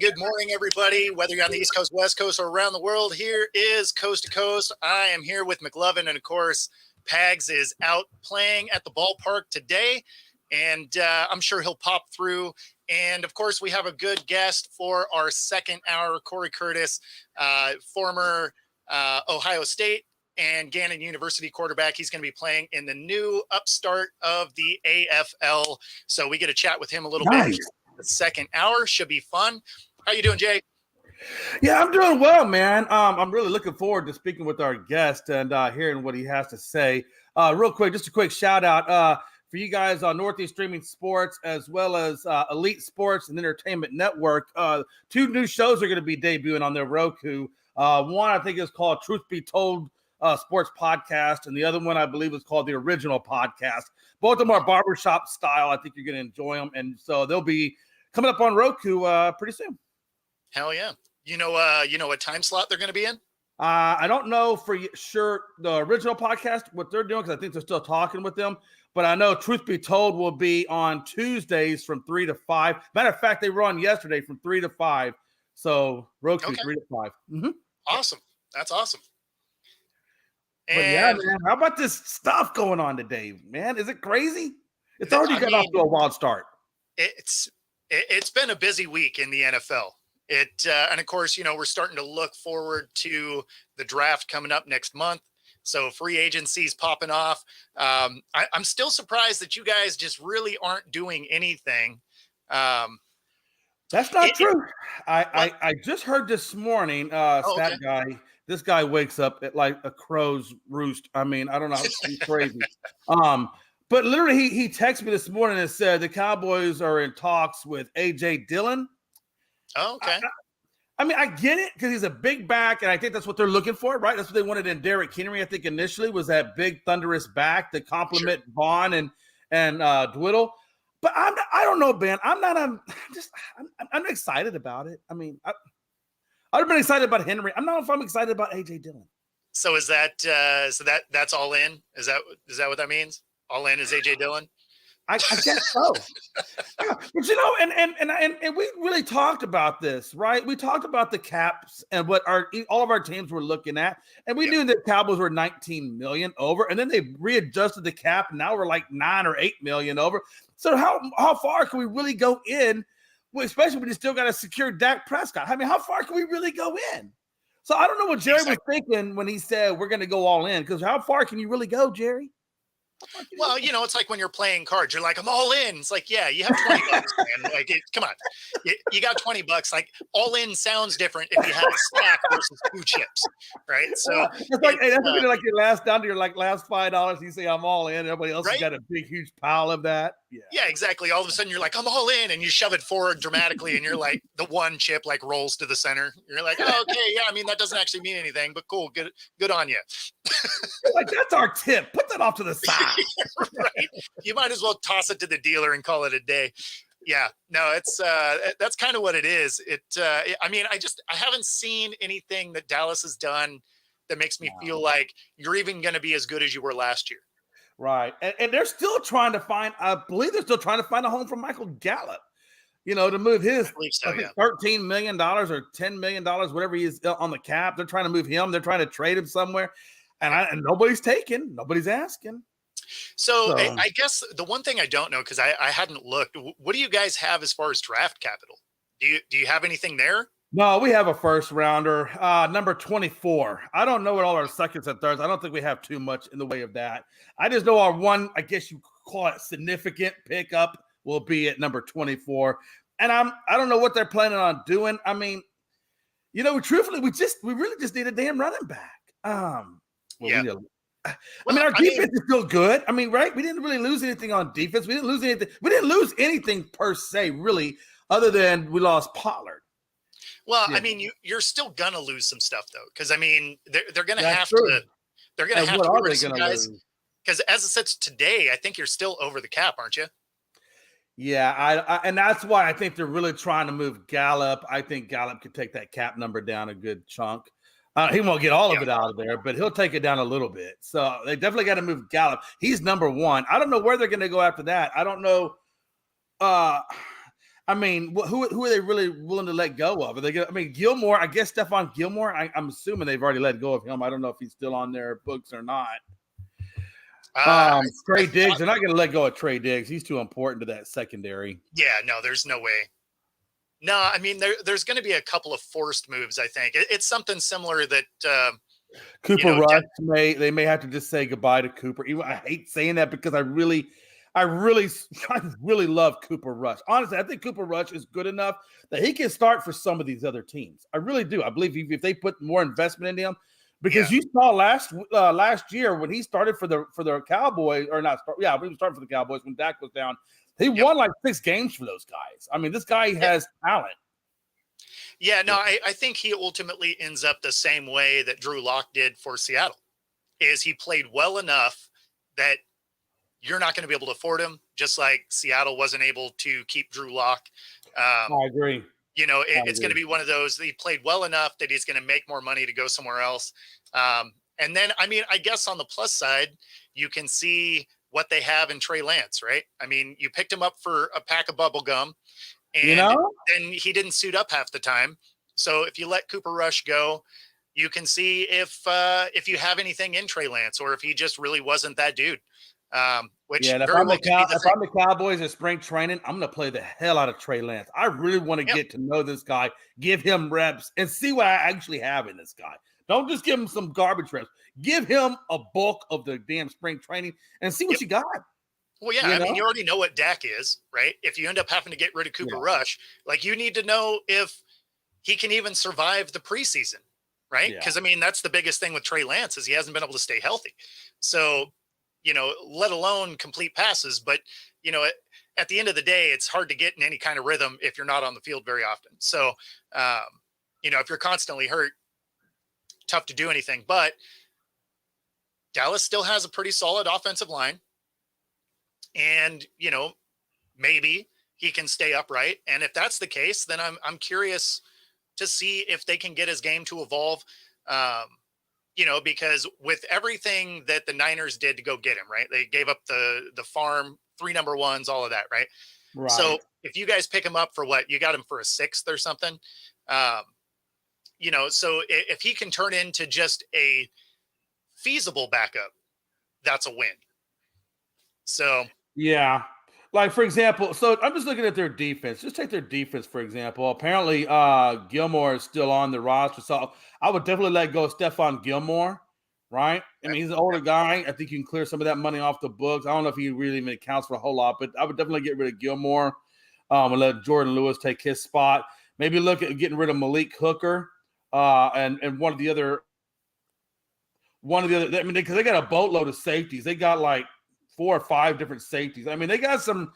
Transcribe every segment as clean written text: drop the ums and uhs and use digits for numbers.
good morning, everybody. Whether you're on the East Coast, West Coast, or around the world, here is Coast to Coast. I am here with McLovin, and of course, Pags is out playing at the ballpark today, and I'm sure he'll pop through. And of course, we have a good guest for our second hour, Corey Curtis, former Ohio State and Gannon University quarterback. He's going to be playing in the new upstart of the AFL. So we get to chat with him a little bit. The second hour should be fun. How you doing, Jay? Yeah, I'm doing well, man. I'm really looking forward to speaking with our guest and hearing what he has to say. Real quick, just a quick shout out for you guys on Northeast Streaming Sports, as well as Elite Sports and Entertainment Network. Two new shows are going to be debuting on their Roku. One, I think, is called Truth Be Told Sports Podcast, and the other one, I believe, is called The Original Podcast. Both of them are barbershop style. I think you're going to enjoy them, and so they'll be coming up on Roku pretty soon. Hell yeah! You know what time slot they're going to be in? I don't know for sure the Original Podcast what they're doing, because I think they're still talking with them. But I know Truth Be Told will be on Tuesdays from 3 to 5. Matter of fact, they were on yesterday from 3 to 5. So Roku 3 to 5. Mm-hmm. Awesome. That's awesome. And but yeah, man, how about this stuff going on today, man? Is it crazy? It's already got off to a wild start. It's been a busy week in the NFL. And of course, we're starting to look forward to the draft coming up next month. So free agency's popping off. I'm still surprised that you guys just really aren't doing anything. That's not true. I just heard this morning, stat guy. This guy wakes up at like a crow's roost. I mean, I don't know. He's crazy. But literally, he texted me this morning and said the Cowboys are in talks with A.J. Dillon. Oh, okay. I mean, I get it because he's a big back, and I think that's what they're looking for, right? That's what they wanted in Derrick Henry, I think, initially, was that big, thunderous back to complement Vaughn and Dwiddle. But I don't know, Ben. I'm excited about it. I mean, I'd have been excited about Henry. I'm not know if I'm excited about A.J. Dillon. So is that that's all in? Is that what that means? All in is A.J. Dillon? I guess so. Yeah, but and we really talked about this, right? We talked about the caps and what all of our teams were looking at, and we knew that Cowboys were 19 million over, and then they readjusted the cap, and now we're like 9 or 8 million over. So how far can we really go in? Well, especially when you still got to secure Dak Prescott. I mean, how far can we really go in? So I don't know what Jerry was thinking when he said we're going to go all in, because how far can you really go, Jerry? Well, it's like when you're playing cards, you're like, I'm all in. It's like, yeah, you have $20, man. Like, come on, you got $20. Like, all in sounds different if you have a stack versus 2 chips, right? So it's like that's like your last down to your last $5. You say I'm all in. Everybody else has got a big, huge pile of that. Yeah, exactly. All of a sudden, you're like, I'm all in, and you shove it forward dramatically, and you're like, the one chip like rolls to the center. You're like, oh, okay, yeah. I mean, that doesn't actually mean anything, but cool, good on you. Like, that's our tip. Put that off to the side. Right? You might as well toss it to the dealer and call it a day. Yeah, no, it's that's kind of what it is. I mean, I haven't seen anything that Dallas has done that makes me feel like you're even going to be as good as you were last year. Right. And they're still trying to find, I believe they're still trying to find a home for Michael Gallup, to move his $13 million or $10 million, whatever he is on the cap. They're trying to move him. They're trying to trade him somewhere. And nobody's taking, nobody's asking. So I guess the one thing I don't know, because I hadn't looked, what do you guys have as far as draft capital? Do you have anything there? No, we have a first rounder, number 24. I don't know what all our seconds and thirds. I don't think we have too much in the way of that. I just know our one, I guess you call it significant pickup, will be at number 24. And I don't know what they're planning on doing. I mean, truthfully, we really just need a damn running back. Our defense is still good. I mean, right? We didn't really lose anything on defense. We didn't lose anything. We didn't lose anything per se, really, other than we lost Pollard. Well, I mean, you're still gonna lose some stuff though, because I mean, they're gonna have to. They're gonna have to lose some guys. Because as it sits today, I think you're still over the cap, aren't you? Yeah, and that's why I think they're really trying to move Gallup. I think Gallup could take that cap number down a good chunk. He won't get all of it out of there, but he'll take it down a little bit. So they definitely got to move Gallup. He's number 1. I don't know where they're going to go after that. I don't know. I mean, who are they really willing to let go of? Are they gonna? I mean, Gilmore. I guess Stephon Gilmore. I'm assuming they've already let go of him. I don't know if he's still on their books or not. I Trey Diggs. thought, They're not going to let go of Trey Diggs. He's too important to that secondary. yeah, no, there's no way. No, I mean there's going to be a couple of forced moves. I think it's something similar that Cooper Rush they may have to just say goodbye to Cooper. Even I hate saying that because I really love Cooper Rush. Honestly, I think Cooper Rush is good enough that he can start for some of these other teams. I really do. I believe if they put more investment into him, because you saw last year when he started for the Cowboys, or not start, yeah, when he was starting for the Cowboys when Dak was down, he won like 6 games for those guys. I mean, this guy has talent. Yeah, no, I think he ultimately ends up the same way that Drew Lock did for Seattle. Is he played well enough that you're not going to be able to afford him, just like Seattle wasn't able to keep Drew Lock. I agree. You know, it's going to be one of those that he played well enough that he's going to make more money to go somewhere else. And then, I mean, I guess on the plus side, you can see what they have in Trey Lance, right? I mean, you picked him up for a pack of bubble gum, and then he didn't suit up half the time. So if you let Cooper Rush go, you can see if you have anything in Trey Lance, or if he just really wasn't that dude. If I'm the Cowboys at spring training, I'm going to play the hell out of Trey Lance. I really want to get to know this guy, give him reps, and see what I actually have in this guy. Don't just give him some garbage reps. Give him a bulk of the damn spring training and see what you got. Well, yeah, I mean, you already know what Dak is, right? If you end up having to get rid of Cooper Rush, like you need to know if he can even survive the preseason, right? Because, I mean, that's the biggest thing with Trey Lance is he hasn't been able to stay healthy. So, you know, let alone complete passes. But, you know, at the end of the day, it's hard to get in any kind of rhythm if you're not on the field very often. So, you know, if you're constantly hurt, tough to do anything. But Dallas still has a pretty solid offensive line. And, you know, maybe he can stay upright. And if that's the case, then I'm curious to see if they can get his game to evolve. You know, because with everything that the Niners did to go get him, right? They gave up the farm, 3 number ones, all of that, right? So if you guys pick him up for what, you got him for a 6th or something. You know, so if he can turn into just a feasible backup, that's a win. So yeah. Like, for example, so I'm just looking at their defense. Just take their defense, for example. Apparently, Gilmore is still on the roster. So I would definitely let go of Stephon Gilmore, right? I mean, he's an older guy. I think you can clear some of that money off the books. I don't know if he really even accounts for a whole lot, but I would definitely get rid of Gilmore and let Jordan Lewis take his spot. Maybe look at getting rid of Malik Hooker and one of the other. I mean, because they got a boatload of safeties. They got like 4 or 5 different safeties. I mean, they got some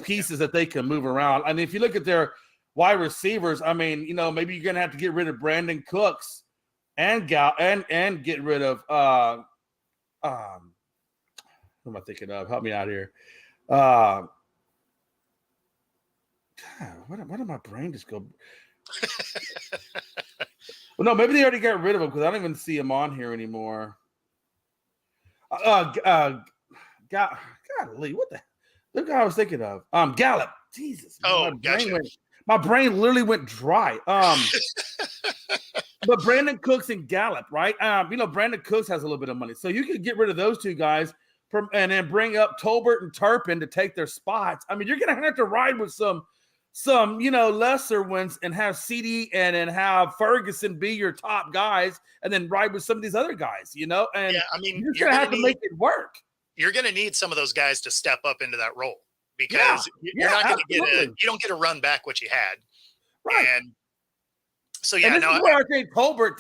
pieces that they can move around. And if you look at their wide receivers, I mean, you know, maybe you're gonna have to get rid of Brandon Cooks and get rid of who am I thinking of? Help me out here. God, what did my brain just go? Well, no, maybe they already got rid of him because I don't even see him on here anymore. Golly, what the? Look what I was thinking of. Gallup. Jesus. Oh, my brain literally went dry. But Brandon Cooks and Gallup, right? You know, Brandon Cooks has a little bit of money, so you could get rid of those 2 guys and then bring up Tolbert and Turpin to take their spots. I mean, you're gonna have to ride with some you know lesser ones and have CD and then have Ferguson be your top guys and then ride with some of these other guys, you know. And I mean, you're gonna have to make it work. You're going to need some of those guys to step up into that role because you're not going to you don't get a run back what you had. Right. And so, this is where I think Tolbert,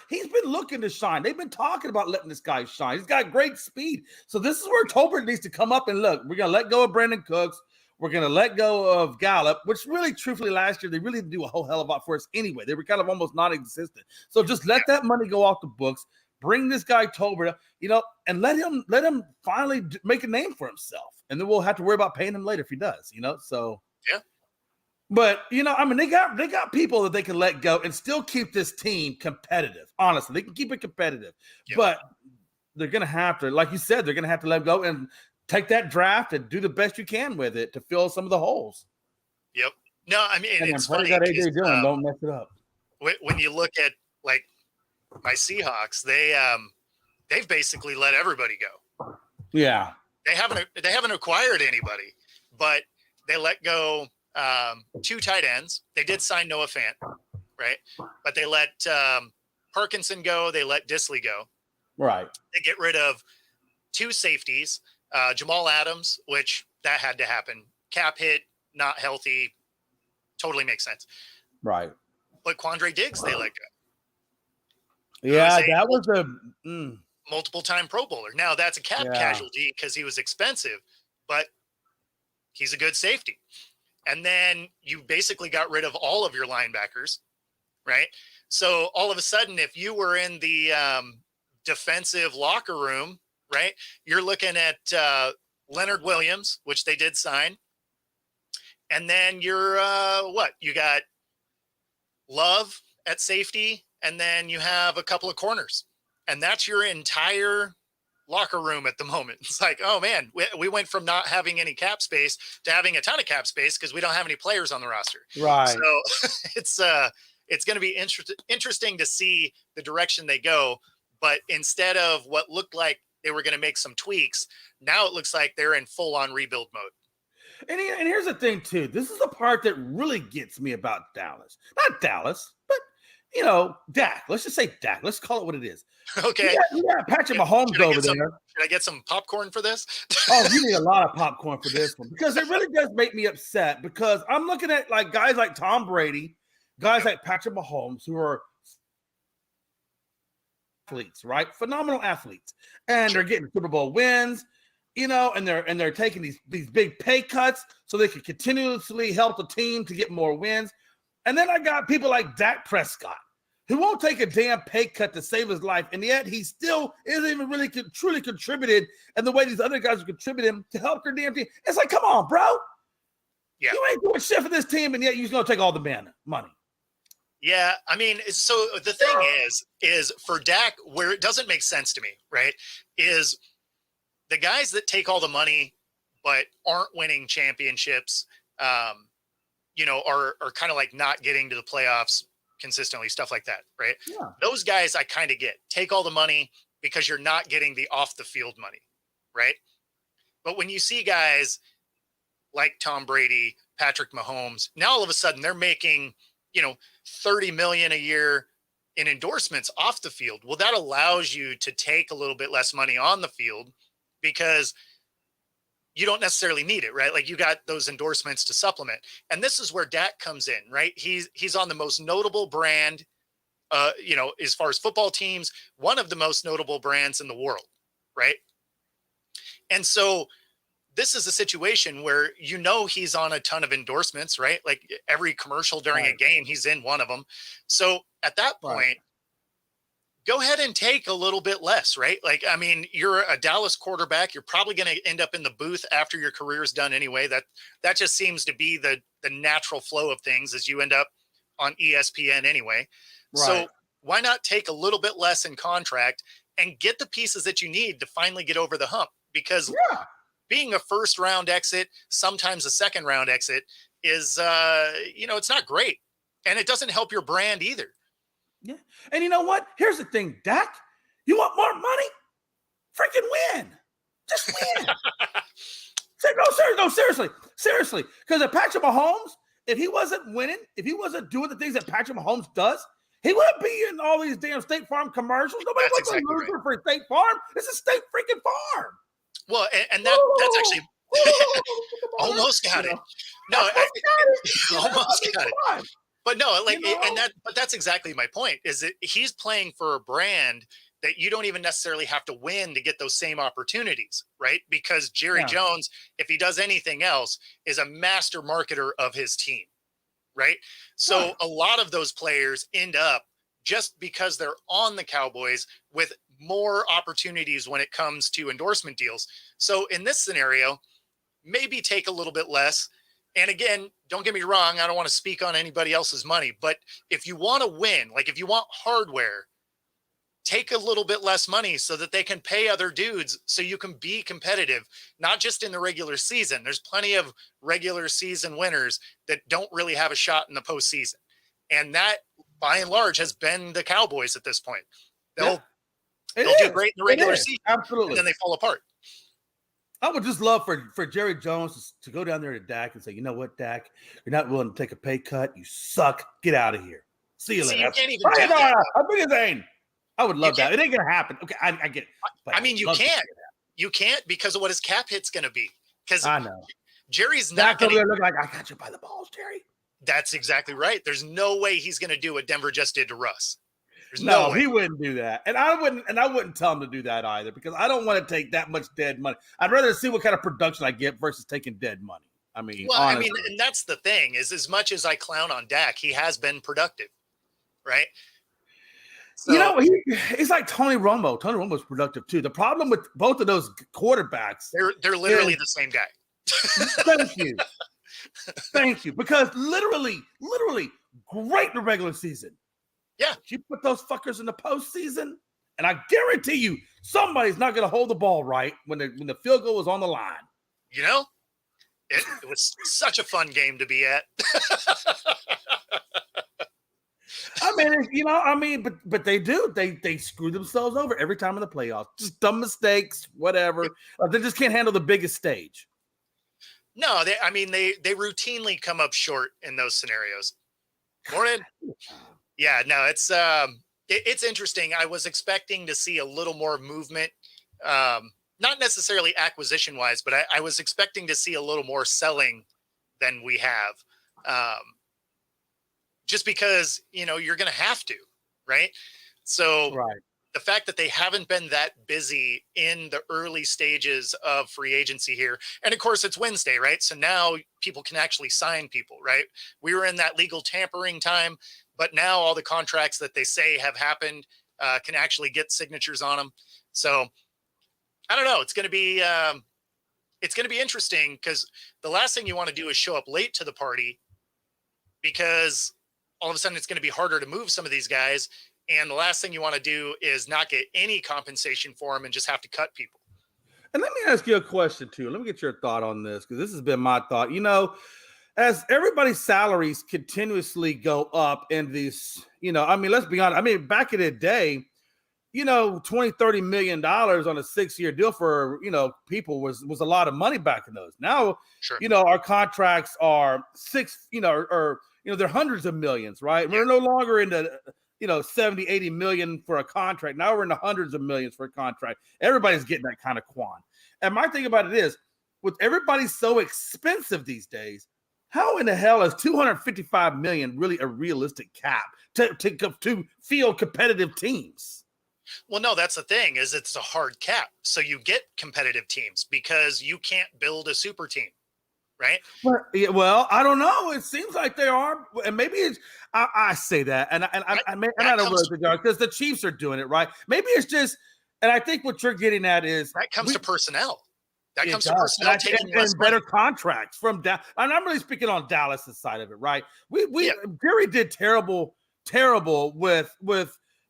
he's been looking to shine. They've been talking about letting this guy shine. He's got great speed. So this is where Tolbert needs to come up and look. We're going to let go of Brandon Cooks. We're going to let go of Gallup, which really, truthfully, last year, they really didn't do a whole hell of a lot for us anyway. They were kind of almost non-existent. So just let that money go off the books. Bring this guy Tolbert, you know, and let him finally make a name for himself. And then we'll have to worry about paying him later if he does, you know. So But you know, I mean, they got people that they can let go and still keep this team competitive. Honestly, they can keep it competitive. But they're gonna have to, like you said, they're gonna have to let go and take that draft and do the best you can with it to fill some of the holes. Yep. No, I mean, And then it's pray funny that because AJ Dillon don't mess it up. when you look at like my Seahawks, they've basically let everybody go. Yeah. They haven't acquired anybody, but they let go 2 tight ends. They did sign Noah Fant, right? But they let Parkinson go. They let Disley go. Right. They get rid of 2 safeties, Jamal Adams, which that had to happen. Cap hit, not healthy, totally makes sense. Right. But Quandre Diggs, they let go. Yeah, that was a multiple-time Pro Bowler. Now that's a cap casualty because he was expensive, but he's a good safety. And then you basically got rid of all of your linebackers, right? So all of a sudden, if you were in the defensive locker room, right, you're looking at Leonard Williams, which they did sign. And then you're what? You got Love at safety, and then you have a couple of corners. And that's your entire locker room at the moment. It's like, oh man, we went from not having any cap space to having a ton of cap space because we don't have any players on the roster. right. So it's going to be interesting to see the direction they go. But instead of what looked like they were going to make some tweaks, now it looks like they're in full on rebuild mode. And here's the thing too. This is the part that really gets me about Dallas. Not Dallas, but Dak. Let's just say Dak. Let's call it what it is. Okay. You got Patrick Mahomes over there. Should I get some popcorn for this? Oh, you need a lot of popcorn for this one because it really does make me upset because I'm looking at like guys like Tom Brady, guys like Patrick Mahomes who are athletes, right? Phenomenal athletes. And they're getting Super Bowl wins, and they're taking these big pay cuts so they can continuously help the team to get more wins. And then I got people like Dak Prescott, who won't take a damn pay cut to save his life, and yet he still isn't even really truly contributed in the way these other guys are contributing to help their damn team. It's like, come on, bro. Yeah. You ain't doing shit for this team, and yet you're going to take all the money. Yeah, I mean, so the thing is for Dak, where it doesn't make sense to me, right, is the guys that take all the money but aren't winning championships, are kind of like not getting to the playoffs consistently, stuff like that, right? Yeah. Those guys I kind of get. Take all the money because you're not getting the off the field money, right? But when you see guys like Tom Brady, Patrick Mahomes, now all of a sudden they're making, $30 million a year in endorsements off the field. Well, that allows you to take a little bit less money on the field because you don't necessarily need it, right? Like you got those endorsements to supplement. And this is where Dak comes in, right? He's on the most notable brand, as far as football teams, one of the most notable brands in the world, right? And so this is a situation where he's on a ton of endorsements, right? Like every commercial during a game, he's in one of them. So at that point, go ahead and take a little bit less, right? Like, I mean, you're a Dallas quarterback. You're probably going to end up in the booth after your career is done anyway. That just seems to be the natural flow of things as you end up on ESPN anyway. Right. So why not take a little bit less in contract and get the pieces that you need to finally get over the hump? Because being a first round exit, sometimes a second round exit is, it's not great. And it doesn't help your brand either. Yeah. And you know what? Here's the thing, Dak. You want more money? Freaking win. Just win. Seriously. Because if Patrick Mahomes, if he wasn't winning, if he wasn't doing the things that Patrick Mahomes does, he wouldn't be in all these damn State Farm commercials. Nobody wants a loser for State Farm. It's a State freaking Farm. Well, and that's actually almost got it. No, almost got it. But no, but that's exactly my point, is that he's playing for a brand that you don't even necessarily have to win to get those same opportunities, right? Because Jerry Jones, if he does anything else, is a master marketer of his team, right? So a lot of those players end up, just because they're on the Cowboys, with more opportunities when it comes to endorsement deals. So in this scenario, maybe take a little bit less. And again, don't get me wrong, I don't want to speak on anybody else's money, but if you want to win, like if you want hardware, take a little bit less money so that they can pay other dudes so you can be competitive, not just in the regular season. There's plenty of regular season winners that don't really have a shot in the postseason. And that, by and large, has been the Cowboys at this point. Yeah, They'll do great in the regular season, absolutely, and then they fall apart. I would just love for Jerry Jones to go down there to Dak and say, you know what, Dak, you're not willing to take a pay cut. You suck. Get out of here. See you later. You can't even do that. I would love that. It ain't gonna happen. Okay, I get it. I mean, you can't. You can't because of what his cap hit's going to be. Because I know Jerry's not going to look like I got you by the balls, Jerry. That's exactly right. There's no way he's going to do what Denver just did to Russ. No, he wouldn't do that, and I wouldn't tell him to do that either because I don't want to take that much dead money. I'd rather see what kind of production I get versus taking dead money. I mean, well, honestly. and that's the thing is, as much as I clown on Dak, he has been productive, right? So, it's like Tony Romo. Tony Romo's productive too. The problem with both of those quarterbacks, they're literally the same guy. Thank you, because literally great in the regular season. Yeah. You put those fuckers in the postseason, and I guarantee you somebody's not going to hold the ball right when the field goal is on the line. You know, it was such a fun game to be at. But they do. They screw themselves over every time in the playoffs. Just dumb mistakes, whatever. They just can't handle the biggest stage. No, they routinely come up short in those scenarios. Morning. Yeah, no, it's interesting. I was expecting to see a little more movement, not necessarily acquisition wise, but I was expecting to see a little more selling than we have. Just because, you're going to have to, right? So the fact that they haven't been that busy in the early stages of free agency here. And of course it's Wednesday, right? So now people can actually sign people, right? We were in that legal tampering time, but now all the contracts that they say have happened can actually get signatures on them. So I don't know. It's going to be interesting because the last thing you want to do is show up late to the party because all of a sudden it's going to be harder to move some of these guys. And the last thing you want to do is not get any compensation for them and just have to cut people. And let me ask you a question too. Let me get your thought on this because this has been my thought. As everybody's salaries continuously go up in these, let's be honest. Back in the day, $20-30 million on a 6-year deal for, people was a lot of money back in those. Now, sure. Our contracts are they're hundreds of millions, right? Yeah. We're no longer in the 70-80 million for a contract. Now we're in the hundreds of millions for a contract. Everybody's getting that kind of quan. And my thing about it is, with everybody so expensive these days, how in the hell is 255 million really a realistic cap to field competitive teams? Well, no, that's the thing is it's a hard cap. So you get competitive teams because you can't build a super team. Right. Well, I don't know. It seems like they are, and maybe it's. I say that, and I don't really think because the Chiefs are doing it right. Maybe it's just, and I think what you're getting at is that comes to personnel. That comes to personnel taking and better contracts from Dallas. And I'm really speaking on Dallas' side of it, right? Gary did terrible with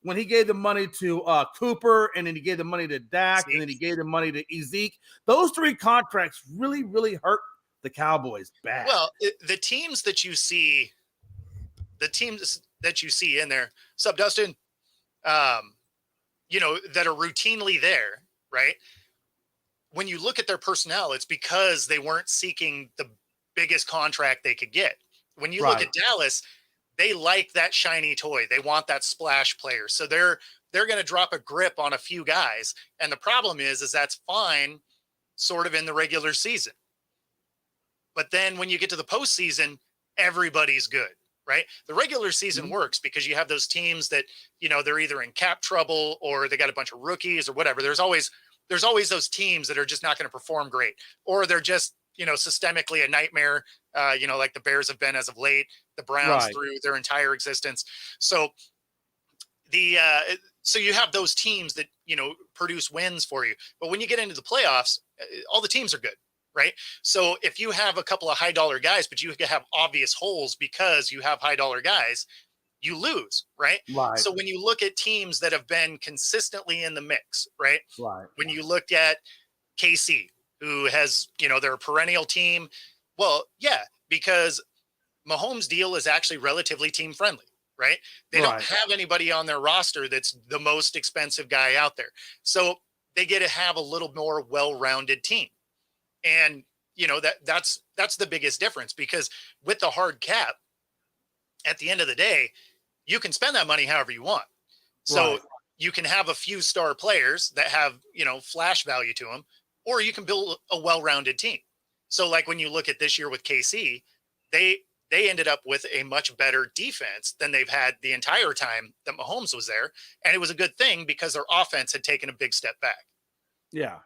when he gave the money to Cooper, and then he gave the money to Dak, and then he gave the money to Ezeke. Those 3 contracts really, really hurt the Cowboys bad. Well, the teams that you see in there, sub Dustin, that are routinely there, right? When you look at their personnel, it's because they weren't seeking the biggest contract they could get. When you look at Dallas, they like that shiny toy. They want that splash player. So they're going to drop a grip on a few guys. And the problem is that's fine sort of in the regular season. But then when you get to the postseason, everybody's good, right? The regular season works because you have those teams that, they're either in cap trouble or they got a bunch of rookies or whatever. There's always those teams that are just not going to perform great, or they're just, systemically a nightmare, like the Bears have been as of late, the Browns through their entire existence. So so you have those teams that, produce wins for you. But when you get into the playoffs, all the teams are good. Right. So if you have a couple of high dollar guys, but you have obvious holes because you have high dollar guys, you lose, right? Right. So when you look at teams that have been consistently in the mix, right? Right. When you look at KC, who has, they're a perennial team. Well, yeah, because Mahomes' deal is actually relatively team friendly, right? They don't Right. have anybody on their roster that's the most expensive guy out there. So they get to have a little more well-rounded team. And that's the biggest difference, because with the hard cap, at the end of the day, you can spend that money however you want. So Right. you can have a few star players that have, flash value to them, or you can build a well-rounded team. So like when you look at this year with KC, they they ended up with a much better defense than they've had the entire time that Mahomes was there. And it was a good thing because their offense had taken a big step back. Yeah.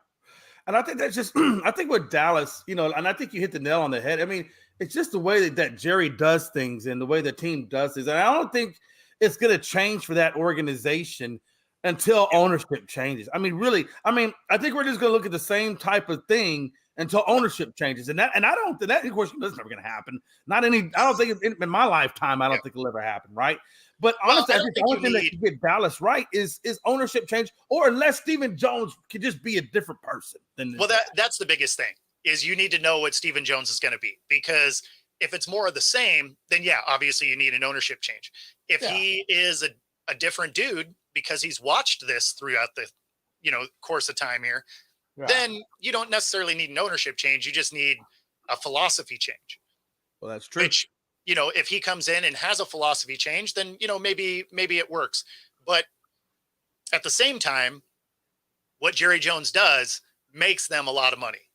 And I think that's just, I think with Dallas, and I think you hit the nail on the head. I mean, it's just the way that Jerry does things and the way the team does things. And I don't think it's going to change for that organization until ownership changes. I mean, really, I think we're just going to look at the same type of thing until ownership changes. And I don't think that, of course, that's never going to happen. I don't think in my lifetime, I don't think it'll ever happen. Right. But Well, honestly, I I don't think the think only you thing that need. can get Dallas right is ownership change, or unless Stephen Jones could just be a different person than this Well, guy. that's the biggest thing, is you need to know what Stephen Jones is going to be, because if it's more of the same, then yeah, obviously you need an ownership change. If Yeah. he is a different dude because he's watched this throughout the course of time here, Yeah. then you don't necessarily need an ownership change. You just need a philosophy change. Well, that's true. Which, if he comes in and has a philosophy change, then maybe it works. But at the same time, what Jerry Jones does makes them a lot of money.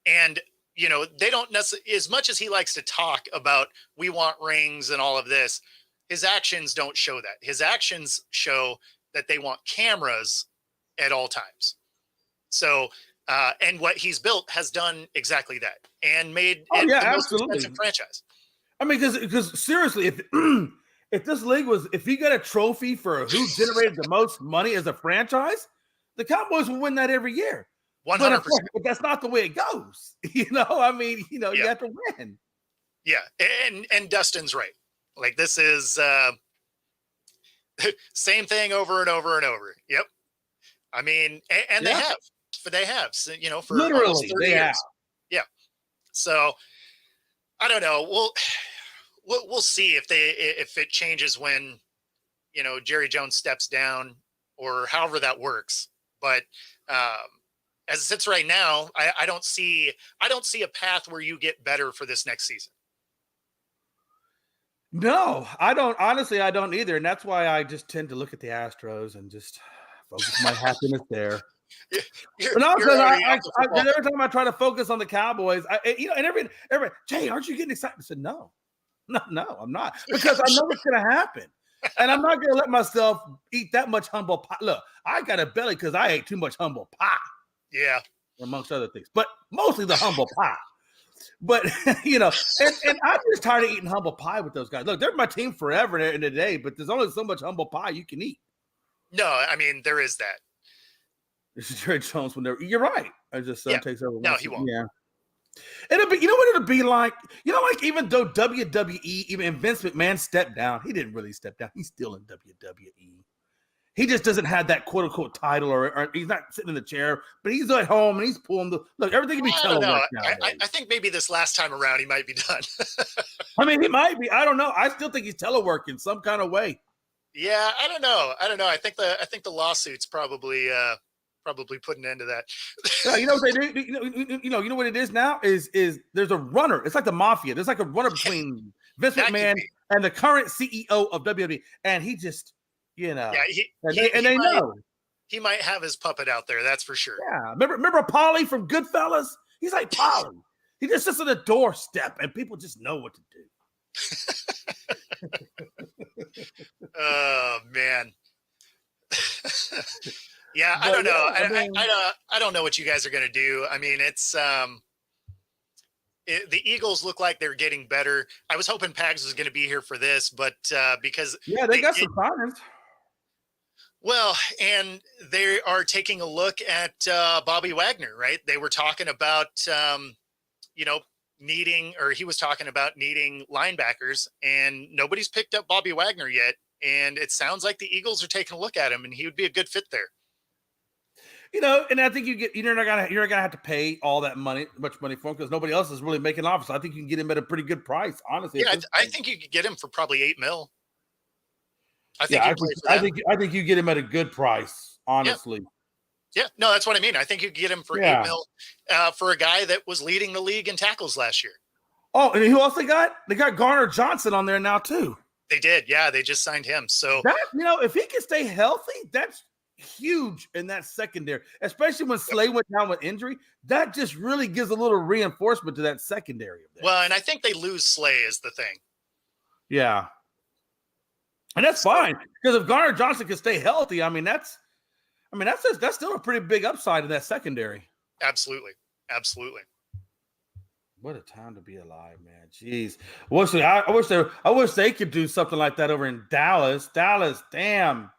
And they don't necessarily, as much as he likes to talk about we want rings and all of this, his actions don't show that. His actions show that they want cameras at all times. So and what he's built has done exactly that, and made Oh it yeah, the most absolutely. expensive franchise. I mean, because seriously, if this league if he got a trophy for who generated the most money as a franchise, the Cowboys will win that every year. But 100%. but that's not the way it goes. You Yeah. have to win. Yeah. And Dustin's right. Like, this is same thing over and over and over. Yep. I mean, and Yeah. they have, for almost Literally, 30 they years. have. Yeah. So I don't know. We'll see if it changes when, Jerry Jones steps down, or however that works. But as it sits right now, I don't see a path where you get better for this next season. No, I don't. Honestly, I don't either, and that's why I just tend to look at the Astros and just focus my happiness there. You're No, because already off the football. every time I try to focus on the Cowboys, and every Jay, aren't you getting excited? I said, no, I'm not, because I know what's going to happen, and I'm not going to let myself eat that much humble pie. Look, I got a belly because I ate too much humble pie, Yeah. amongst other things, but mostly the humble pie. But and I'm just tired of eating humble pie with those guys. Look, they're my team forever in the day, but there's only so much humble pie you can eat. No, I mean, there is that. This is Jerry Jones when you're right. I just takes over. No, he won't. Yeah. It'll be, what it'll be like? Like even though WWE, even Vince McMahon stepped down, he didn't really step down. He's still in WWE. He just doesn't have that quote unquote title, or he's not sitting in the chair, but he's at home and he's pulling look. Everything can be telework now. I think maybe this last time around he might be done. I mean, he might be. I don't know. I still think he's teleworking some kind of way. Yeah, I don't know. I think the lawsuits probably put an end to that. Yeah, you know what they do? You know what it is now is there's a runner. It's like the mafia. There's like a runner between Vince McMahon and the current CEO of WWE, and he just, Yeah, they know he might have his puppet out there. That's for sure. Yeah, remember Polly from Goodfellas? He's like Polly. He just sits on the doorstep, and people just know what to do. Oh man. Yeah, But I don't know. yeah, I don't know what you guys are going to do. I mean, it's the Eagles look like they're getting better. I was hoping Pags was going to be here for this, but because they got some signings. Well, and they are taking a look at Bobby Wagner, right? They were talking about he was talking about needing linebackers, and nobody's picked up Bobby Wagner yet. And it sounds like the Eagles are taking a look at him, and he would be a good fit there. And I think you're not gonna have to pay all that much money for him because nobody else is really making offers. I think you can get him at a pretty good price, honestly. Yeah, I think you could get him for probably $8 million. I think Yeah, he'd play for that. I think you get him at a good price, honestly. Yeah, no, that's what I mean. I think you could get him for $8 million for a guy that was leading the league in tackles last year. Oh, and who else they got? They got Garner Johnson on there now too. They did, yeah. They just signed him. So that, if he can stay healthy, that's huge in that secondary, especially when Slay went down with injury. That just really gives a little reinforcement to that secondary. Well, and I think they lose Slay is the thing. Yeah. And that's fine because if Garner Johnson can stay healthy, that's still a pretty big upside in that secondary. Absolutely. What a time to be alive, man. Jeez. I wish they could do something like that over in Dallas. Dallas, damn.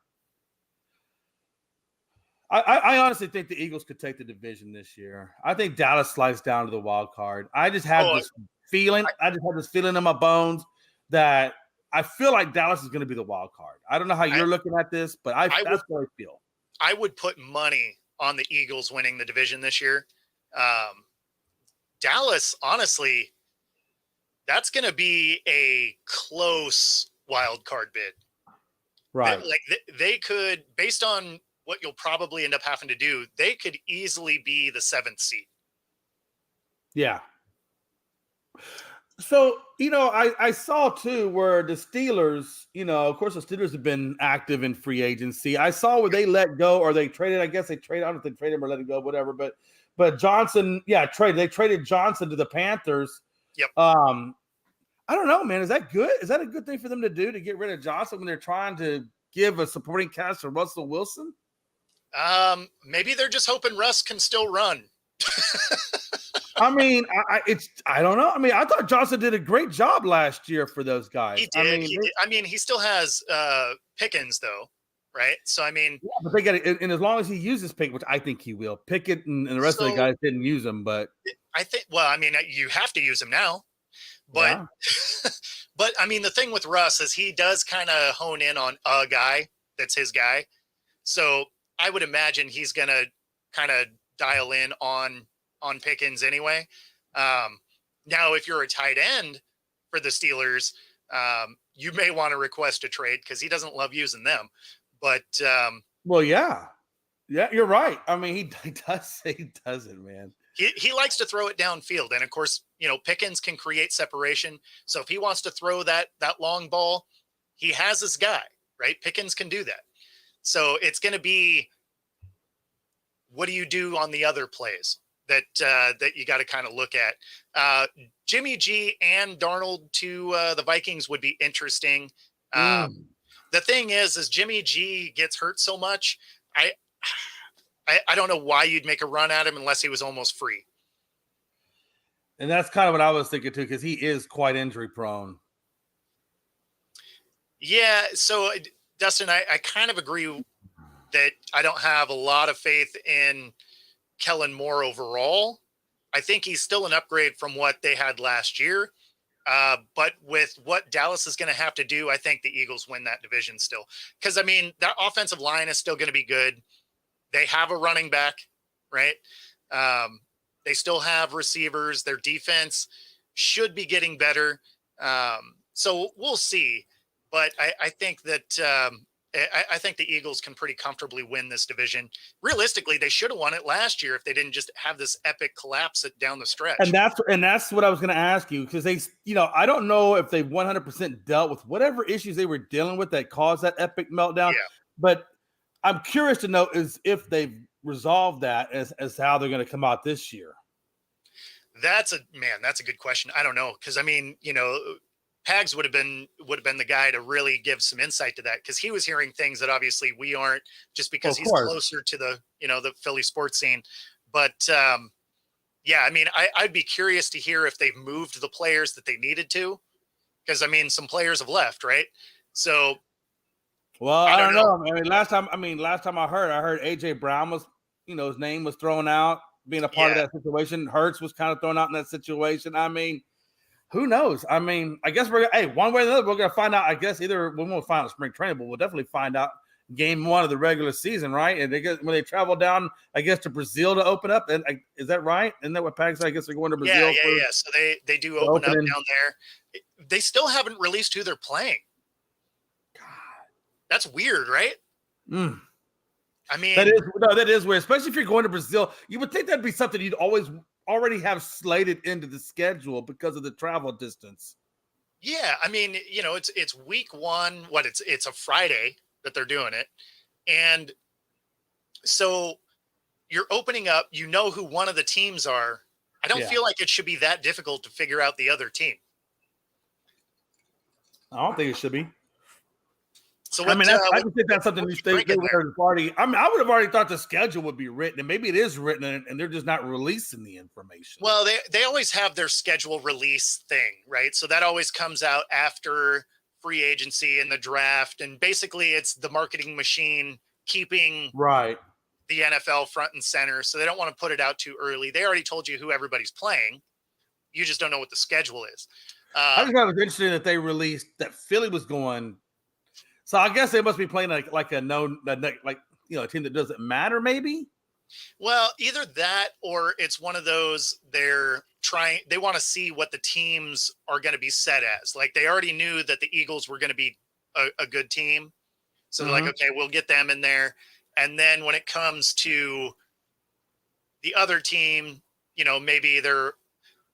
I honestly think the Eagles could take the division this year. I think Dallas slides down to the wild card. I just had this feeling. I just had this feeling in my bones that I feel like Dallas is going to be the wild card. I don't know how you're looking at this, but that's what I feel. I would put money on the Eagles winning the division this year. Dallas, honestly, that's going to be a close wild card bid. Right. They could, based on what you'll probably end up having to do, they could easily be the 7th seed. Yeah. So, I saw too where the Steelers, of course the Steelers have been active in free agency. I saw where they let go or they traded, I guess they traded, I don't know if they traded him or let it go, whatever. But Johnson, they traded Johnson to the Panthers. Yep. I don't know, man. Is that good? Is that a good thing for them to do to get rid of Johnson when they're trying to give a supporting cast to Russell Wilson? Maybe they're just hoping Russ can still run. I don't know. I thought Johnson did a great job last year for those guys. He did. He still has Pickens though, right? So but they got it, and as long as he uses Pickett, which I think he will, Pickett and the rest of the guys didn't use him, but I think. Well, you have to use him now, but but the thing with Russ is he does kind of hone in on a guy that's his guy, so I would imagine he's gonna kind of dial in on Pickens anyway. Now, if you're a tight end for the Steelers, you may want to request a trade because he doesn't love using them. But yeah, you're right. He does say he doesn't, man. He likes to throw it downfield, and of course, Pickens can create separation. So if he wants to throw that long ball, he has his guy, right? Pickens can do that. So it's going to be, what do you do on the other plays that you got to kind of look at? Jimmy G and Darnold to the Vikings would be interesting. The thing is Jimmy G gets hurt so much. I don't know why you'd make a run at him unless he was almost free. And that's kind of what I was thinking too, because he is quite injury prone. Yeah. So Dustin, I kind of agree that I don't have a lot of faith in Kellen Moore overall. I think he's still an upgrade from what they had last year. But with what Dallas is going to have to do, I think the Eagles win that division still. Because, that offensive line is still going to be good. They have a running back, right? They still have receivers. Their defense should be getting better. So we'll see. But I think that I think the Eagles can pretty comfortably win this division. Realistically, they should have won it last year if they didn't just have this epic collapse down the stretch. And that's what I was going to ask you, because they, I don't know if they 100% dealt with whatever issues they were dealing with that caused that epic meltdown. Yeah. But I'm curious to know is if they've resolved that as how they're going to come out this year. That's a good question. I don't know, because Pags would have been the guy to really give some insight to that, because he was hearing things that obviously we aren't, just because he's closer to the the Philly sports scene. But I'd be curious to hear if they've moved the players that they needed to, because some players have left, right? So, well, I don't know. Last time I heard AJ Brown was, his name was thrown out. being a part of that situation. Hurts was kind of thrown out in that situation. I mean, who knows? I mean, I guess one way or another, we're going to find out. I guess either we won't find out spring training, but we'll definitely find out game 1 of the regular season, right? And when they travel down, I guess, to Brazil to open up. And is that right? Isn't that what Pags said? I guess they're going to Brazil. Yeah. So they do open up down there. They still haven't released who they're playing. God, that's weird, right? Mm. I mean, that is weird, especially if you're going to Brazil. You would think that'd be something you'd already have slated into the schedule because of the travel distance. Yeah, I mean, it's week 1. It's a Friday that they're doing it, and so you're opening up. You know who one of the teams are. I don't feel like it should be that difficult to figure out the other team. I don't think it should be. So I just think that's something they would have already. I mean, I would have already thought the schedule would be written, and maybe it is written, and they're just not releasing the information. Well, they always have their schedule release thing, right? So that always comes out after free agency and the draft, and basically it's the marketing machine keeping the NFL front and center. So they don't want to put it out too early. They already told you who everybody's playing. You just don't know what the schedule is. I just thought it was interesting that they released that Philly was going. So I guess they must be playing like a team that doesn't matter, maybe. Well, either that or it's one of those they want to see what the teams are going to be set as. Like they already knew that the Eagles were going to be a good team. So they're like, okay, we'll get them in there. And then when it comes to the other team, maybe they're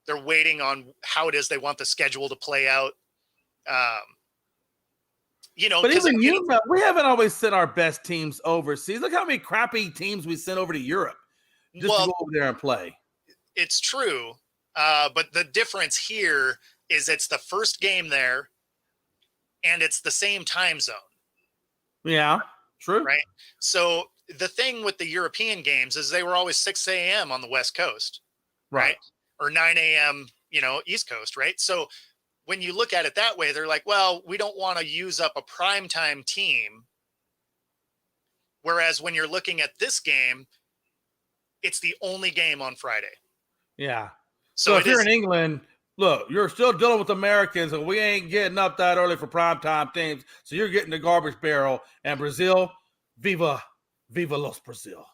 waiting on how it is they want the schedule to play out. But even we haven't always sent our best teams overseas. Look how many crappy teams we sent over to Europe just to go over there and play. It's true. But the difference here is it's the first game there and it's the same time zone. Yeah, true. Right. So the thing with the European games is they were always 6 a.m. on the West Coast. Right. Or 9 a.m., East Coast. Right. So when you look at it that way, they're like, well, we don't want to use up a primetime team. Whereas when you're looking at this game, it's the only game on Friday. Yeah. So if you're in England, look, you're still dealing with Americans, and we ain't getting up that early for primetime teams. So you're getting the garbage barrel. And Brazil, viva los Brazil.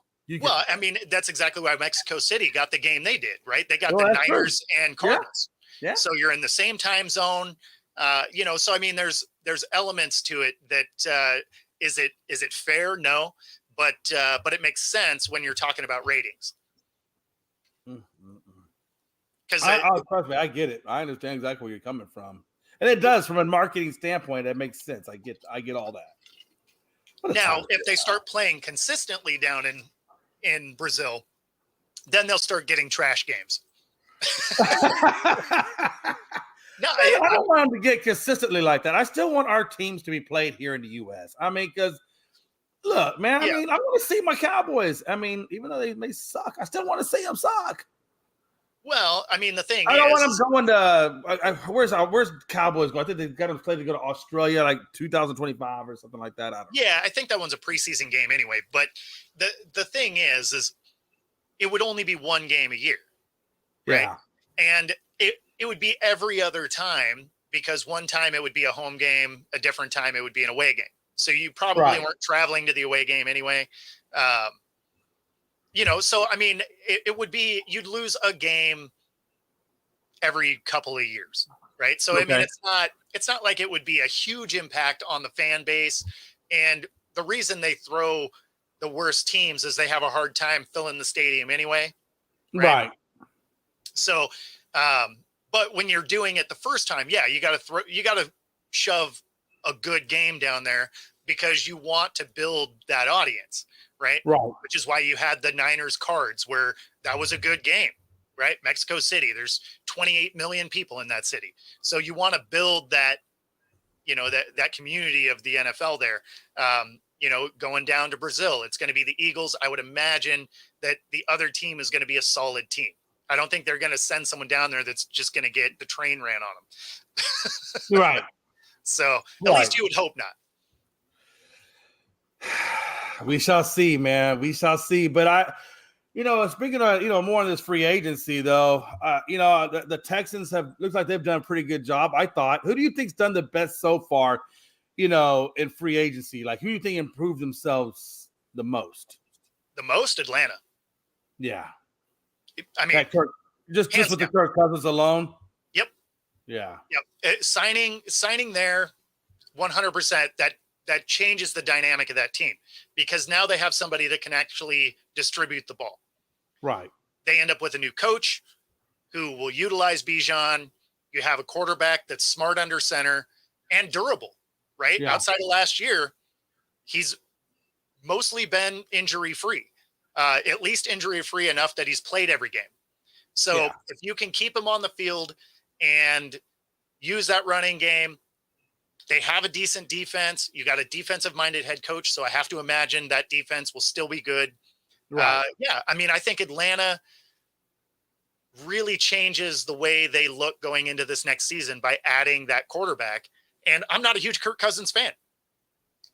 Well, I mean, that's exactly why Mexico City got the game they did, right? They got the Niners and Cardinals. Yeah. So you're in the same time zone, so I mean, there's elements to it that, is it fair? No, but it makes sense when you're talking about ratings. Because trust me, I get it. I understand exactly where you're coming from. And it does from a marketing standpoint, that makes sense. I get all that. Now, if they start playing consistently down in Brazil, then they'll start getting trash games. No, I don't want them to get consistently like that. I still want our teams to be played here in the U.S. I mean, because look, man, I mean, I want to see my Cowboys. I mean, even though they may suck, I still want to see them suck. Well, I mean, the thing I don't want them going to where's Cowboys going? I think they've got them slated to go to Australia like 2025 or something like that. I don't know. Yeah, I think that one's a preseason game anyway. But the thing is it would only be one game a year. Right. Yeah. And it would be every other time, because one time it would be a home game, a different time it would be an away game. So you probably weren't traveling to the away game anyway. So I mean, it would be, you'd lose a game every couple of years, right? So I mean, it's not like it would be a huge impact on the fan base. And the reason they throw the worst teams is they have a hard time filling the stadium anyway. Right. So, but when you're doing it the first time, you got to shove a good game down there because you want to build that audience, right? Right. Which is why you had the Niners Cards, where that was a good game, right? Mexico City, there's 28 million people in that city. So you want to build that, that community of the NFL there. Going down to Brazil, it's going to be the Eagles. I would imagine that the other team is going to be a solid team. I don't think they're going to send someone down there that's just going to get the train ran on them. Right. So at least you would hope not. We shall see, man. We shall see. But Speaking of, more on this free agency, though, the Texans looks like they've done a pretty good job, I thought. Who do you think's done the best so far, in free agency? Like, who do you think improved themselves the most? The most? Atlanta. Yeah. I mean, just with the Kirk Cousins alone. Yep. Yeah. Yep. Signing there 100%, that changes the dynamic of that team, because now they have somebody that can actually distribute the ball. Right. They end up with a new coach who will utilize Bijan. You have a quarterback that's smart under center and durable, right? Yeah. Outside of last year, he's mostly been injury-free, at least injury-free enough that he's played every game. So if you can keep him on the field and use that running game, they have a decent defense. You got a defensive-minded head coach, so I have to imagine that defense will still be good. Right. I mean, I think Atlanta really changes the way they look going into this next season by adding that quarterback. And I'm not a huge Kirk Cousins fan.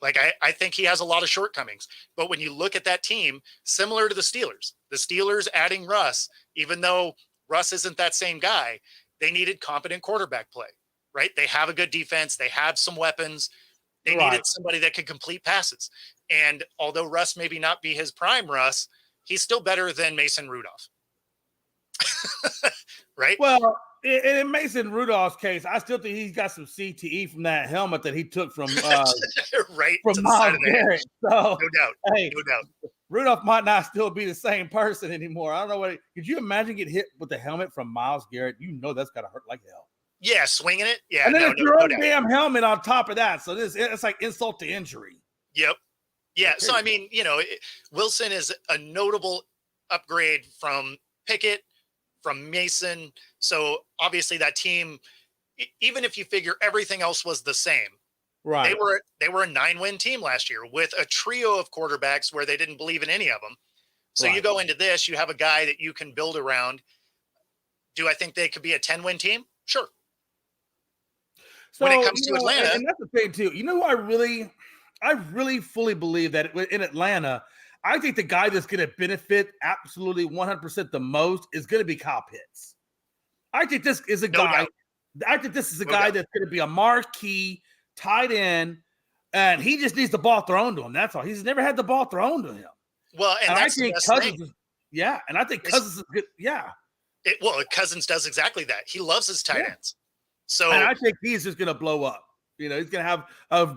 Like, I think he has a lot of shortcomings. But when you look at that team, similar to the Steelers adding Russ, even though Russ isn't that same guy, they needed competent quarterback play, right? They have a good defense. They have some weapons. They needed somebody that could complete passes. And although Russ maybe not be his prime Russ, he's still better than Mason Rudolph. Right? Well, in Mason Rudolph's case, I still think he's got some CTE from that helmet that he took from right from Myles Garrett. So no doubt. Hey, no doubt. Rudolph might not still be the same person anymore. I don't know could you imagine get hit with the helmet from Myles Garrett? That's gotta hurt like hell. Yeah, swinging it. Yeah, and then it's your own damn helmet on top of that. So it's like insult to injury. Yep. Yeah. So I mean, Wilson is a notable upgrade from Pickett, from Mason. So obviously that team, even if you figure everything else was the same, right? They were a 9-win team last year with a trio of quarterbacks where they didn't believe in any of them. So you go into this, you have a guy that you can build around. Do I think they could be a 10-win team? Sure. So, when it comes to Atlanta, and that's the thing too. I really fully believe that in Atlanta, I think the guy that's going to benefit absolutely 100% the most is going to be Kyle Pitts. I think this is a guy. I think this is a guy that's going to be a marquee tight end, and he just needs the ball thrown to him. That's all. He's never had the ball thrown to him. Well, and that's I think Cousins is, and I think Cousins is good. Yeah. Cousins does exactly that. He loves his tight ends. So and I think he's just going to blow up. He's going to have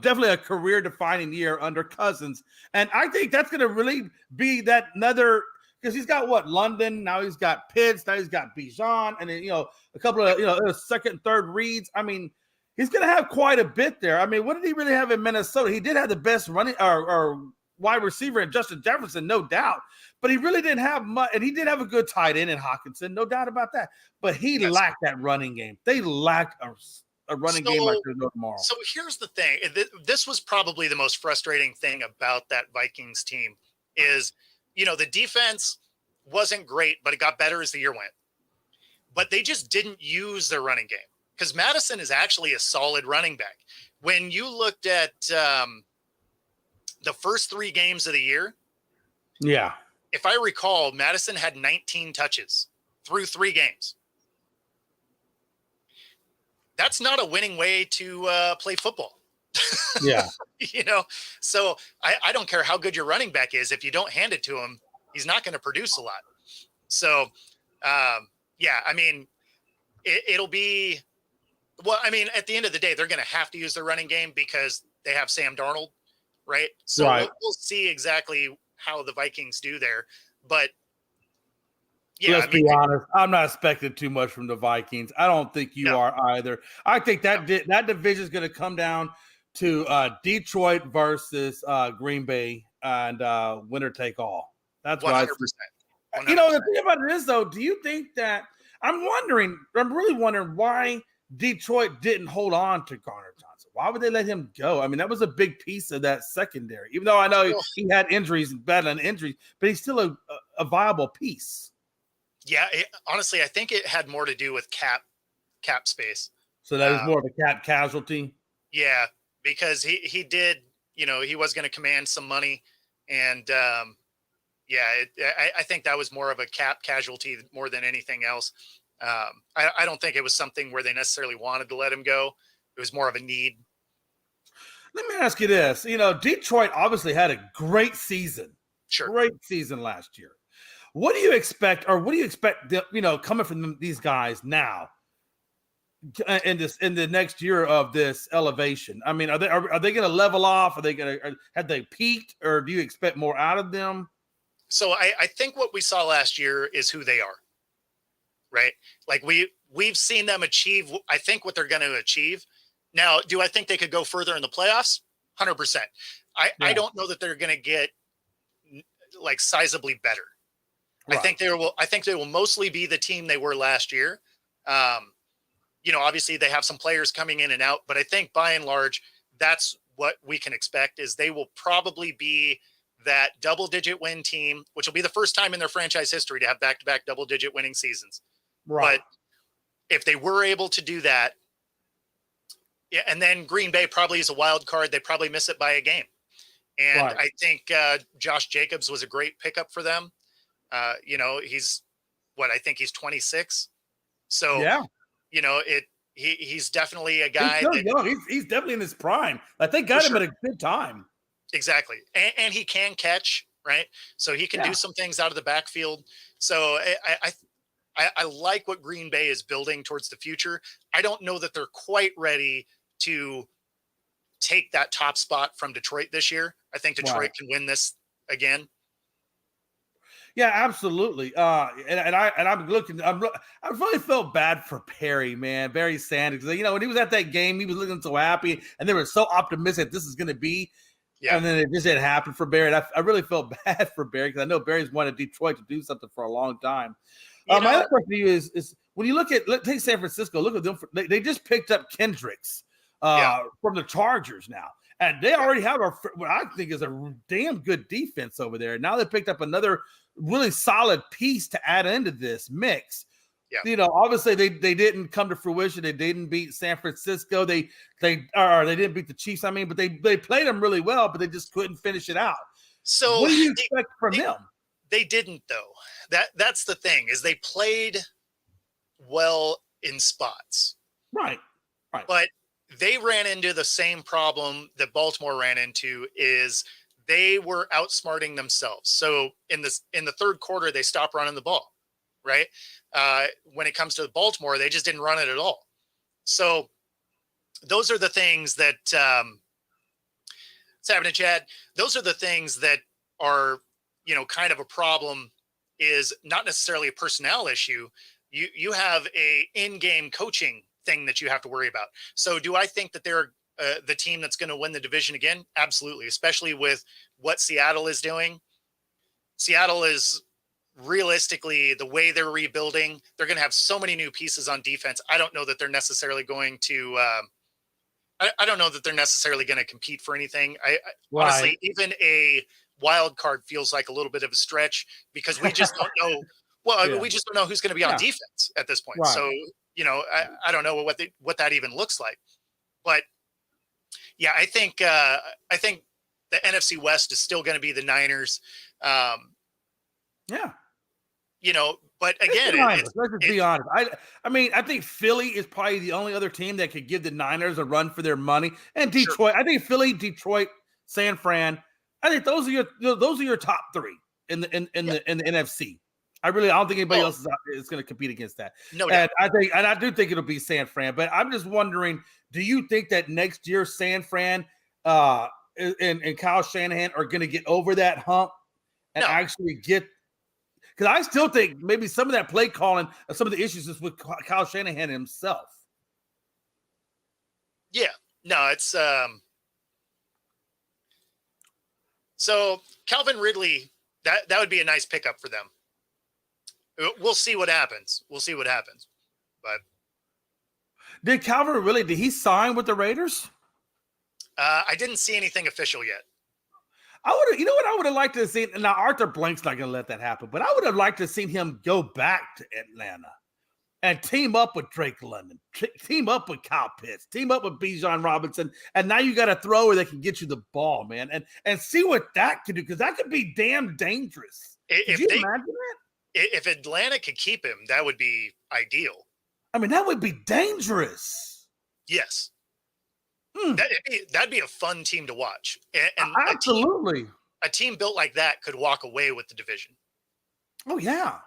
definitely a career-defining year under Cousins. And I think that's going to really be that another – because he's got London, now he's got Pitts, now he's got Bijan, and then, a couple of, second, third reads. I mean, he's going to have quite a bit there. I mean, what did he really have in Minnesota? He did have the best running or wide receiver in Justin Jefferson, no doubt. But he really didn't have much, and he did have a good tight end in Hawkinson, no doubt about that. But he lacked that running game. They lacked a running game like there's no tomorrow. So here's the thing. This was probably the most frustrating thing about that Vikings team is, the defense wasn't great, but it got better as the year went. But they just didn't use their running game because Madison is actually a solid running back. When you looked at the first 3 games of the year, if I recall, Madison had 19 touches through 3 games. That's not a winning way to play football. Yeah. So I don't care how good your running back is. If you don't hand it to him, he's not going to produce a lot. So, I mean, it'll be, at the end of the day, they're going to have to use their running game because they have Sam Darnold, right? So we'll see exactly how the Vikings do there. But let's be honest, I'm not expecting too much from the Vikings. I don't think you are either. I think that division is going to come down to Detroit versus Green Bay and winner take all. That's 100%. What I think. The thing about it is, though, do you think that I'm really wondering why Detroit didn't hold on to Garner Johnson? Why would they let him go? I mean, that was a big piece of that secondary, even though I know he had injuries, battling injuries, but he's still a viable piece. Yeah, honestly, I think it had more to do with cap space. So that was more of a cap casualty? Yeah, because he did, he was going to command some money. And, Yeah, I think that was more of a cap casualty more than anything else. I don't think it was something where they necessarily wanted to let him go. It was more of a need. Let me ask you this. Detroit obviously had a Sure. great season last year. What do you expect, or what do you expect, coming from these guys now in the next year of this elevation? I mean, are they going to level off? Are they going to have they peaked, or do you expect more out of them? So I think what we saw last year is who they are, right? Like we've seen them achieve, I think, what they're going to achieve. Now, do I think they could go further in the playoffs? 100%. I Yeah, don't know that they're going to get like sizably better. right, I think they will mostly be the team they were last year. Um, Obviously they have some players coming in and out, but I think by and large, that's what we can expect is they will probably be that double-digit win team, which will be the first time in their franchise history to have back-to-back double-digit winning seasons. right, But if they were able to do that, yeah, and then Green Bay probably is a wild card. They probably miss it by a game. And right. I think Josh Jacobs was a great pickup for them. He's I think he's 26. So, Yeah, he's definitely a he's guy still that young. He's definitely in his prime. Like they for got him sure. at a good time. Exactly. And he can catch, right? So he can do Yeah, some things out of the backfield. So I like what Green Bay is building towards the future. I don't know that they're quite ready to take that top spot from Detroit this year. I think right. Detroit can win this again. Yeah, absolutely. I'm looking. I really felt bad for Barry, man. Barry Sanders. When he was at that game, he was looking so happy, and they were so optimistic this is going to be, Yeah. and then it just didn't happen for Barry. And I really felt bad for Barry because I know Barry's wanted Detroit to do something for a long time. You My know, other question to you is when you look at take San Francisco, look at them. They just picked up Kendricks yeah. from the Chargers now. And they Yeah. already have what I think is a damn good defense over there. Now they picked up another really solid piece to add into this mix. Yeah. Obviously they didn't come to fruition. They didn't beat San Francisco. They didn't beat the Chiefs. I mean, but they played them really well, but they just couldn't finish it out. So What do you expect from they, them? they didn't though. That's the thing is they played well in spots. Right. Right. But they ran into the same problem that Baltimore ran into is they were outsmarting themselves. So in the third quarter, they stopped running the ball, right? When it comes to Baltimore, they just didn't run it at all. So those are the things that what's happening, Chad. Those are the things that are, kind of a problem is not necessarily a personnel issue. You have a in-game coaching thing that you have to worry about. So do I think that they're the team that's going to win the division again? Absolutely, especially with what Seattle is doing. Seattle is realistically the way they're rebuilding. They're going to have so many new pieces on defense. I don't know that they're necessarily going to. I don't know that they're necessarily going to compete for anything. Honestly, Right. even a wild card feels like a little bit of a stretch because we just don't know. Well, Yeah. we just don't know who's going to be on Yeah. defense at this point. Right. So, I don't know what that even looks like. But yeah, I think the NFC West is still going to be the Niners. Yeah. But Let's again, be honest. Let's just be honest. I mean, I think Philly is probably the only other team that could give the Niners a run for their money. And sure, Detroit, I think Philly, Detroit, San Fran. I think those are your top three in the yeah, NFC. I don't think anybody oh, else is going to compete against that. no doubt. And I do think it'll be San Fran. But I'm just wondering, do you think that next year San Fran and Kyle Shanahan are going to get over that hump and No, actually get? Because I still think maybe some of that play calling, some of the issues is with Kyle Shanahan himself. yeah, no, it's so Calvin Ridley. That would be a nice pickup for them. We'll see what happens. But Did he sign with the Raiders? I didn't see anything official yet. I would have, what I would have liked to see. Now Arthur Blank's not going to let that happen, but I would have liked to see him go back to Atlanta. and team up with Drake London, team up with Kyle Pitts, team up with Bijan Robinson, and now you got a thrower that can get you the ball, man, and see what that could do, because that could be damn dangerous. Could If you they imagine that? if Atlanta could keep him, that would be ideal. I mean, that would be dangerous. Yes. Mm, That'd be a fun team to watch. And absolutely. A team built like that could walk away with the division. Oh yeah.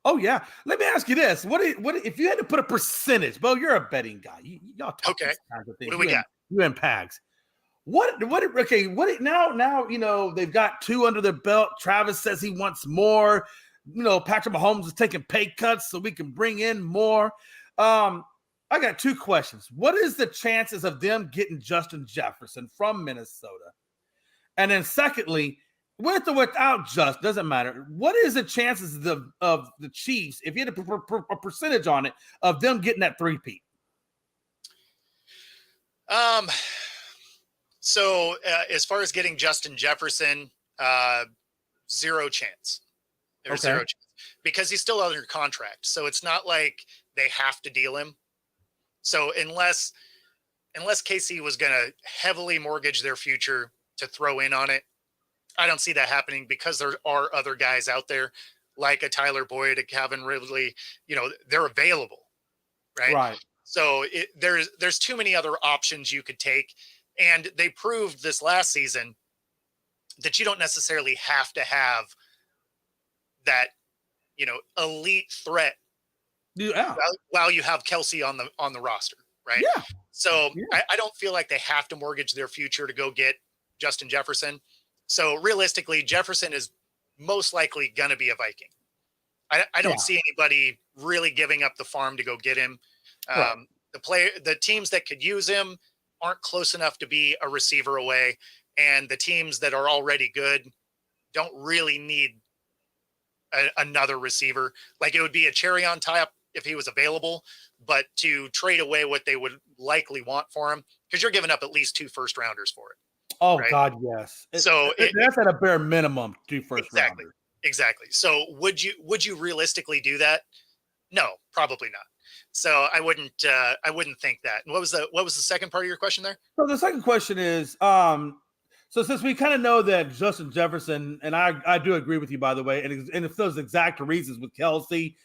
Oh yeah. Let me ask you this: what if you had to put a percentage? Bo, you're a betting guy. Y'all talk Okay. these kinds of things. What do we got? You and Pags. Okay, now they've got 2 under their belt. Travis says he wants more. Patrick Mahomes is taking pay cuts so we can bring in more. I got 2 questions. What is the chances of them getting Justin Jefferson from Minnesota? And then secondly, with or without doesn't matter. What is the chances of the Chiefs, if you had to put a percentage on it, of them getting that 3-peat? So as far as getting Justin Jefferson, zero chance. There's Okay. zero chance because he's still under contract. So it's not like they have to deal him. So unless KC was going to heavily mortgage their future to throw in on it, I don't see that happening because there are other guys out there like a Tyler Boyd, a Calvin Ridley, they're available. Right. Right. So there's too many other options you could take. And they proved this last season that you don't necessarily have to have that, elite threat Yeah. while you have Kelsey on the roster. Right. Yeah. So Yeah. I don't feel like they have to mortgage their future to go get Justin Jefferson. So realistically, Jefferson is most likely going to be a Viking. I don't see anybody really giving up the farm to go get him. Right. The teams that could use him aren't close enough to be a receiver away. And the teams that are already good don't really need another receiver. Like, it would be a cherry on top if he was available, but to trade away what they would likely want for him, because you're giving up at least 2 first rounders for it. Oh, right? God, yes. So that's at a bare minimum 2 first rounders. Exactly. So would you realistically do that? No, probably not. So I wouldn't think that. And what was the second part of your question there? So the second question is, so since we kind of know that Justin Jefferson, and I do agree with you, by the way, and if those exact reasons with Kelsey,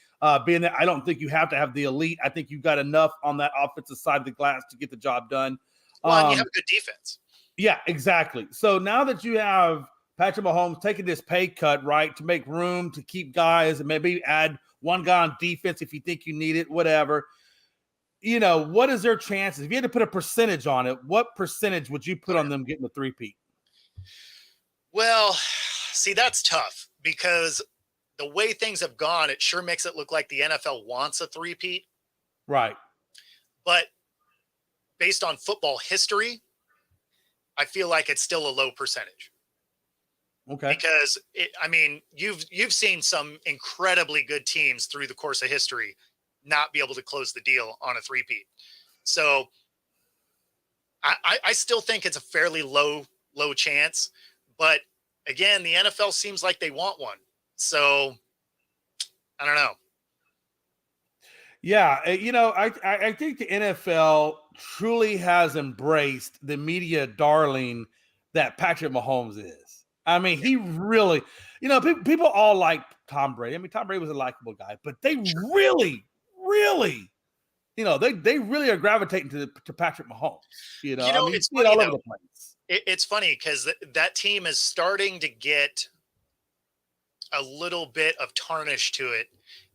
being that I don't think you have to have the elite. I think you've got enough on that offensive side of the glass to get the job done. Well, and you have a good defense. Yeah, exactly. So now that you have Patrick Mahomes taking this pay cut, right, to make room to keep guys and maybe add one guy on defense if you think you need it, whatever. What is their chances? If you had to put a percentage on it, what percentage would you put on them getting the 3-peat? Well, see, that's tough because the way things have gone, it sure makes it look like the NFL wants a 3-peat. Right. But based on football history, I feel like it's still a low percentage. Okay. Because you've seen some incredibly good teams through the course of history not be able to close the deal on a 3-peat. So I still think it's a fairly low chance, but again, the NFL seems like they want one. So I don't know. Yeah, I think the NFL truly has embraced the media darling that Patrick Mahomes is. I mean, he really, people all like Tom Brady. I mean, Tom Brady was a likable guy, but they really, they really are gravitating to Patrick Mahomes. It's funny, all over the place. It's funny because that team is starting to get a little bit of tarnish to it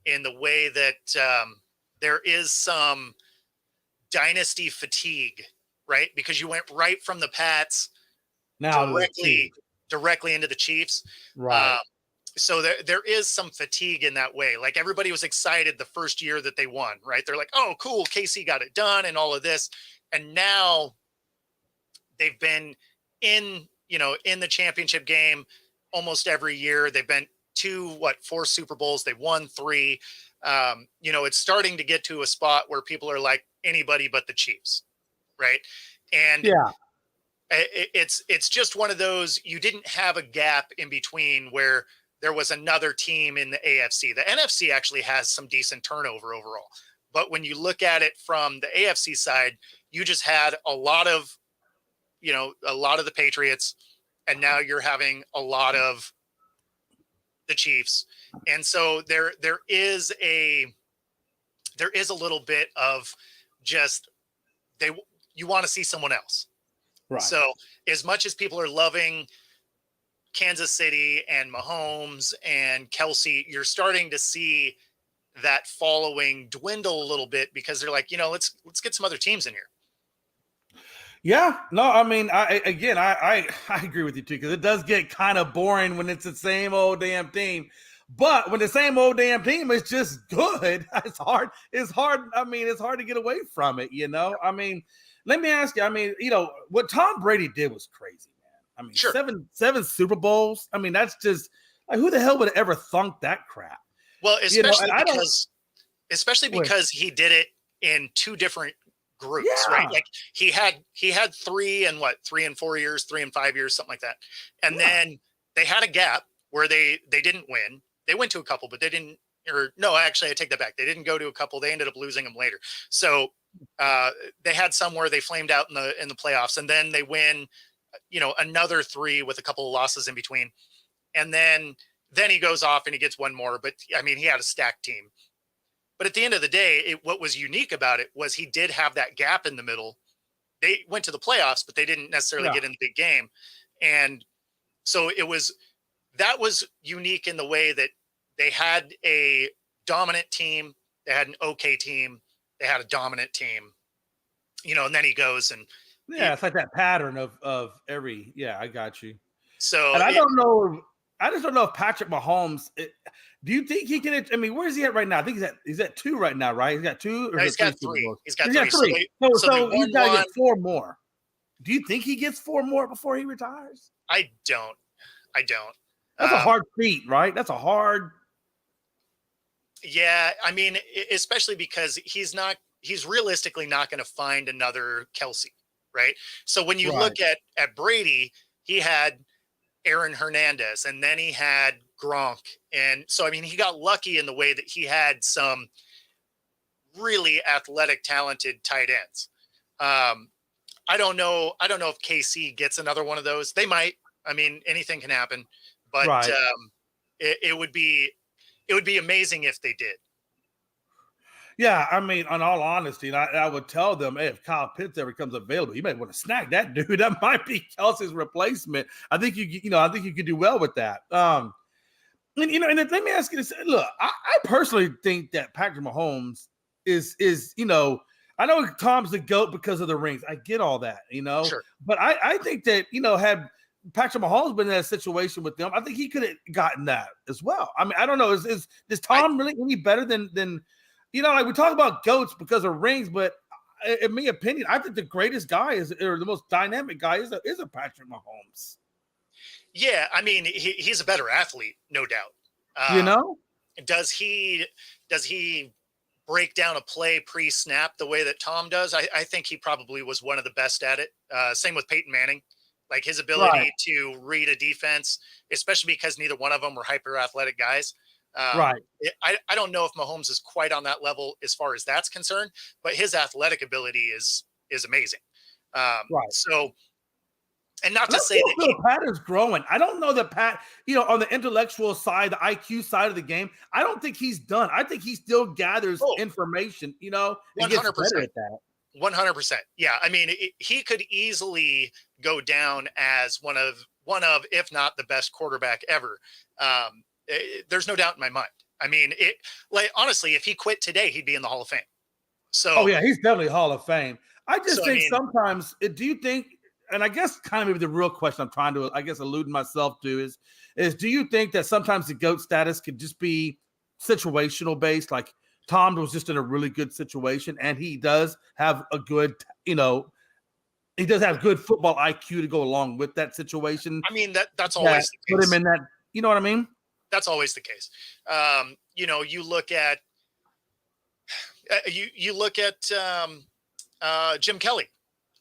in the way that there is some dynasty fatigue, right? Because you went right from the Pats now directly into the Chiefs. Right. So there is some fatigue in that way. Like, everybody was excited the first year that they won, right? They're like, oh, cool, KC got it done and all of this. And now they've been in the championship game almost every year. They've been to 4 Super Bowls. They won 3. It's starting to get to a spot where people are like, anybody but the Chiefs. Right. And it's just one of those, you didn't have a gap in between where there was another team in the AFC. The NFC actually has some decent turnover overall. But when you look at it from the AFC side, you just had a lot of the Patriots, and now you're having a lot of the Chiefs. And so there is a little bit of just you want to see someone else. Right. So as much as people are loving Kansas City and Mahomes and Kelsey, you're starting to see that following dwindle a little bit because they're like, let's get some other teams in here. Yeah, no, I mean, I agree with you too, because it does get kind of boring when it's the same old damn team. But when the same old damn team is just good, it's hard. I mean, it's hard to get away from it, I mean, let me ask you, I mean, what Tom Brady did was crazy, man. I mean, Sure. seven Super Bowls. I mean, that's just like, who the hell would have ever thunk that crap? Well, especially because he did it in two different groups, right? Like he had 3 and 4 years, 3 and 5 years, something like that. And then they had a gap where they didn't win. They went to a couple, but they didn't, actually I take that back. They didn't go to a couple. They ended up losing them later. So they had some where they flamed out in the playoffs, and then they win, another 3 with a couple of losses in between. And then he goes off and he gets one more, but I mean, he had a stacked team. But at the end of the day, what was unique about it was he did have that gap in the middle. They went to the playoffs, but they didn't necessarily get in the big game. And so that was unique in the way that they had a dominant team. They had an okay team. They had a dominant team, and then he goes and it's like that pattern of every, I got you. So, and I just don't know if Patrick Mahomes, do you think he can? I mean, where is he at right now? I think he's at 2 right now, right? He's got 2. Or he's got 3. He's got 3. So he's got to get 4 more. Do you think he gets 4 more before he retires? I don't. That's a hard feat, right? That's a hard. Yeah, I mean, especially because he's realistically not going to find another Kelsey, right? So when you look at Brady, he had Aaron Hernandez, and then he had Gronk. And so, I mean, he got lucky in the way that he had some really athletic, talented tight ends. I don't know if KC gets another one of those. They might. I mean, anything can happen, but it would be amazing if they did. Yeah, I mean, in all honesty, and I would tell them, hey, if Kyle Pitts ever comes available, you might want to snag that dude. That might be Kelsey's replacement. I think I think you could do well with that. And let me ask you this. Look, I personally think that Patrick Mahomes is I know Tom's the GOAT because of the rings. I get all that, Sure. But I think that, had Patrick Mahomes been in that situation with them, I think he could have gotten that as well. I mean, I don't know. Is Tom really any better than like we talk about GOATs because of rings, but in my opinion, I think the greatest guy or the most dynamic guy is a Patrick Mahomes. Yeah, I mean, he's a better athlete, no doubt. Does he break down a play pre-snap the way that Tom does? I think he probably was one of the best at it. Same with Peyton Manning. Like his ability to read a defense, especially because neither one of them were hyper athletic guys. I don't know if Mahomes is quite on that level as far as that's concerned, but his athletic ability is amazing. So, and not to say that Pat is growing. I don't know that Pat, on the intellectual side, the IQ side of the game, I don't think he's done. I think he still gathers information, and 100%. gets better at that. 100%. Yeah. I mean, he could easily go down as one of, if not the best quarterback ever. There's no doubt in my mind. I mean, honestly, if he quit today, he'd be in the Hall of Fame. So, he's definitely Hall of Fame. I just think sometimes, do you think, and I guess kind of maybe the real question I'm trying to, allude myself to is do you think that sometimes the GOAT status could just be situational based? Like Tom was just in a really good situation and he does have a good, he does have good football IQ to go along with that situation. I mean, that's always the case. Put him in that, you know what I mean? That's always the case. You look at Jim Kelly.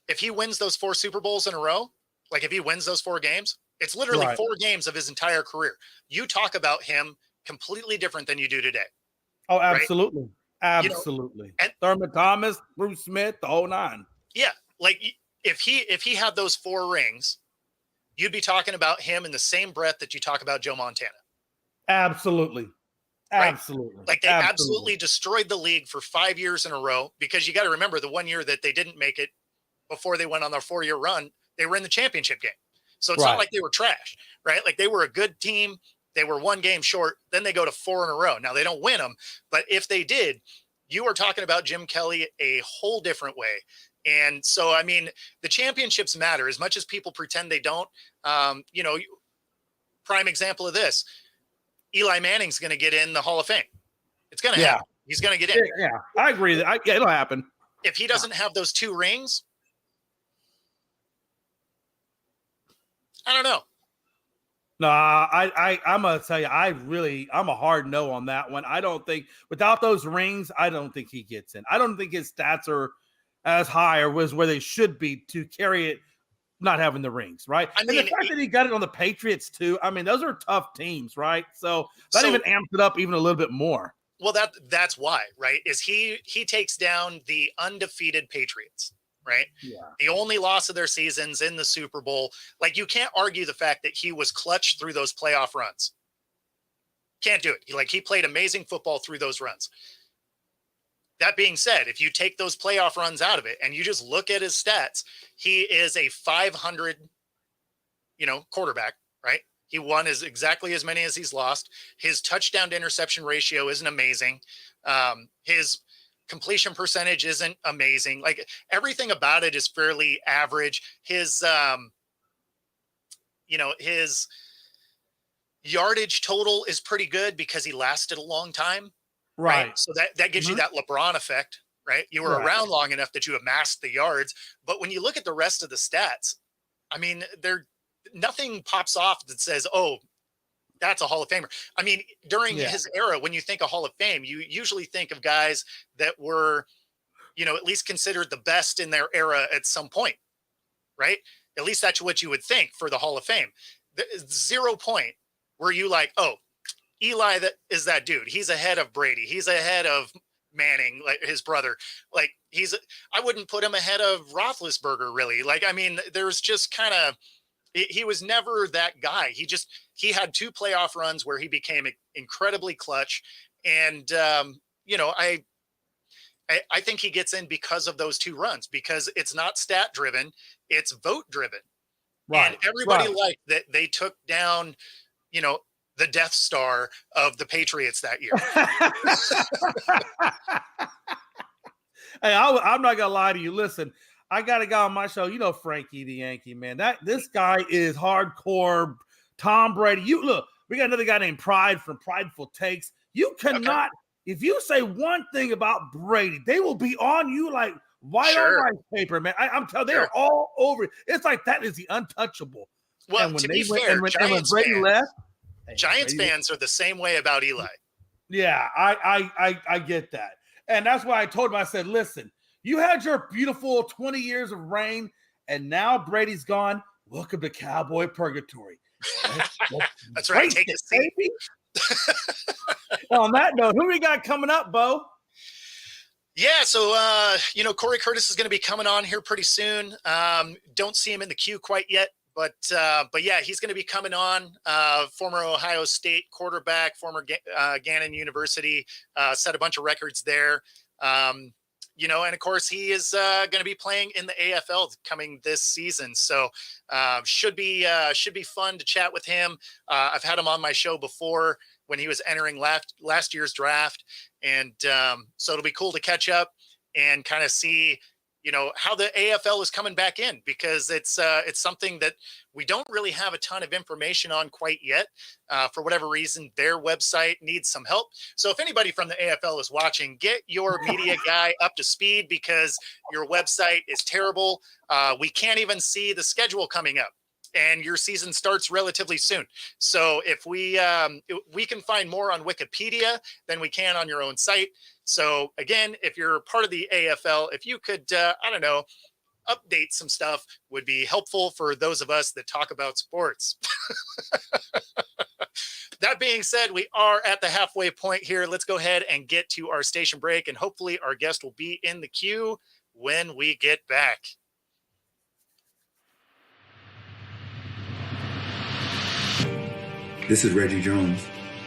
If he wins those 4 Super Bowls in a row, like if he wins those 4 games, It's literally Right. 4 games of his entire career. You talk about him completely different than you do today, Oh, right? absolutely. You know, Absolutely. and Thurman Thomas, Bruce Smith, the whole nine. yeah, like if he had those 4 rings, you'd be talking about him in the same breath that you talk about Joe Montana, Absolutely. right? Absolutely. Like they Absolutely. absolutely destroyed the league for 5 years in a row, because you got to remember the one year that they didn't make it before they went on their 4-year run, they were in the championship game. So it's not Right. like they were trash, right? Like they were a good team. They were 1 game short. Then they go to 4 in a row. Now they don't win them, but if they did, you are talking about Jim Kelly a whole different way. And so, I mean, the championships matter as much as people pretend they don't. You know, prime example of this: Eli Manning's going to get in the Hall of Fame. It's going to Yeah. happen. He's going to get in. Yeah. Yeah. I agree. Yeah, it'll happen. If he doesn't have those 2 rings, I don't know. No, I'm gonna tell you, I'm a hard no on that one. I don't think without those rings, I don't think he gets in. I don't think his stats are as high or was where they should be to carry it, not having the rings, right? I And the mean, fact that he got it on the Patriots too. I mean, those are tough teams, right? So that so even amps it up even a little bit more. well, that's why, right? Is he takes down the undefeated Patriots, right? Yeah. The only loss of their seasons in the Super Bowl. Like you can't argue the fact that he was clutch through those playoff runs. Can't do it. He played amazing football through those runs. That being said, if you take those playoff runs out of it and you just look at his stats, he is a 500, quarterback, right? He won exactly as many as he's lost. His touchdown to interception ratio isn't amazing. His completion percentage isn't amazing. Like everything about it is fairly average. His yardage total is pretty good because he lasted a long time, right? Right. So that gives you that LeBron effect, right? You were Right. around long enough that you amassed the yards. But when you look at the rest of the stats, I mean, nothing pops off that says, oh, that's a Hall of Famer. I mean, during Yeah. his era, when you think of Hall of Fame, you usually think of guys that were, at least considered the best in their era at some point, right? At least that's what you would think for the Hall of Fame. 0 point were you like, oh, Eli is that dude. He's ahead of Brady. He's ahead of Manning, like his brother. Like I wouldn't put him ahead of Roethlisberger, really. Like, I mean, there's just kind of, he was never that guy. He had 2 playoff runs where he became incredibly clutch. And, I think he gets in because of those 2 runs, because it's not stat driven, it's vote driven. And Right. everybody Right. liked that they took down, the Death Star of the Patriots that year. Hey, I'm not gonna lie to you. Listen, I got a guy on my show. You know Frankie the Yankee, man. This guy is hardcore. Tom Brady. You look. We got another guy named Pride from Prideful Takes. You Okay. cannot. If you say one thing about Brady, they will be on you like white on Sure. rice paper, man. I'm telling you, they Sure. are all over it. It's like that is the untouchable. Well, And when to they be went, fair, and when Brady left, hey, Giants Brady, fans are the same way about Eli. yeah, I get that. And that's why I told him, I said, listen, you had your beautiful 20 years of reign, and now Brady's gone. Welcome to Cowboy Purgatory. Let's That's right. embrace Take a it, seat. baby. On that note, who we got coming up, Bo? Yeah, so Corey Curtis is going to be coming on here pretty soon. Don't see him in the queue quite yet, but yeah, he's going to be coming on. Former Ohio State quarterback, former Gannon University, set a bunch of records there. And of course he is going to be playing in the AFL coming this season, so should be fun to chat with him. I've had him on my show before when he was entering last year's draft. And so it'll be cool to catch up and kind of see, how the AFL is coming back in, because it's something that we don't really have a ton of information on quite yet. For whatever reason, their website needs some help. So if anybody from the AFL is watching, get your media guy up to speed, because your website is terrible. We can't even see the schedule coming up, and your season starts relatively soon. So if we can find more on Wikipedia than we can on your own site. So again, if you're part of the AFL, if you could, update some stuff would be helpful for those of us that talk about sports. That being said, we are at the halfway point here. Let's go ahead and get to our station break, and hopefully our guest will be in the queue when we get back. This is Reggie Jones,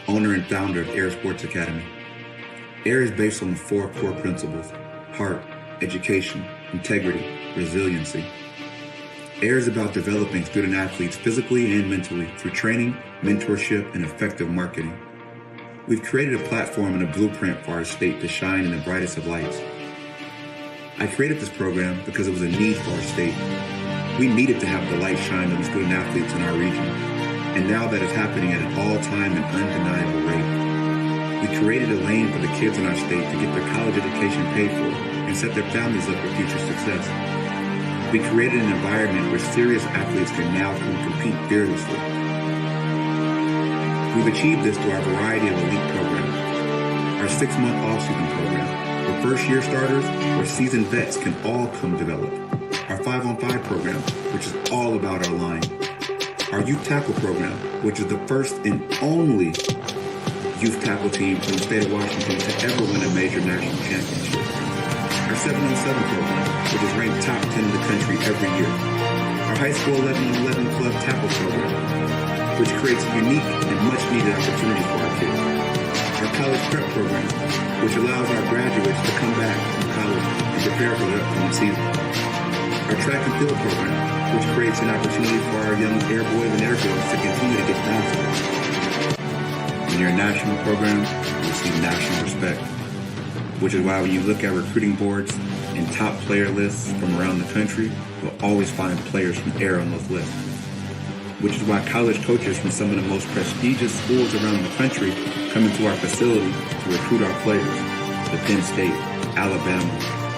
owner and founder of Air Sports Academy. Air is based on the 4 core principles: heart, education, integrity, resiliency. Air is about developing student athletes physically and mentally through training, mentorship, and effective marketing. We've created a platform and a blueprint for our state to shine in the brightest of lights. I created this program because it was a need for our state. We needed to have the light shine on the student athletes in our region, and now that is happening at an all-time and undeniable rate. We created a lane for the kids in our state to get their college education paid for and set their families up for future success. We created an environment where serious athletes can now come compete fearlessly. We've achieved this through our variety of elite programs. Our 6-month off-season program, where first-year starters or seasoned vets can all come develop. Our 5-on-5 program, which is all about our line. Our youth tackle program, which is the first and only youth tackle team from the state of Washington to ever win a major national championship. Our 7-on-7 program, which is ranked top 10 in the country every year. Our high school 11-on-11 club tackle program, which creates a unique and much-needed opportunity for our kids. Our college prep program, which allows our graduates to come back from college and prepare for the upcoming season. Our track and field program, which creates an opportunity for our young air boys and air girls to continue to get faster. When you're a national program, you receive national respect, which is why when you look at recruiting boards and top player lists from around the country, you'll always find players from Air on those lists. Which is why college coaches from some of the most prestigious schools around the country come into our facility to recruit our players. The Penn State, Alabama,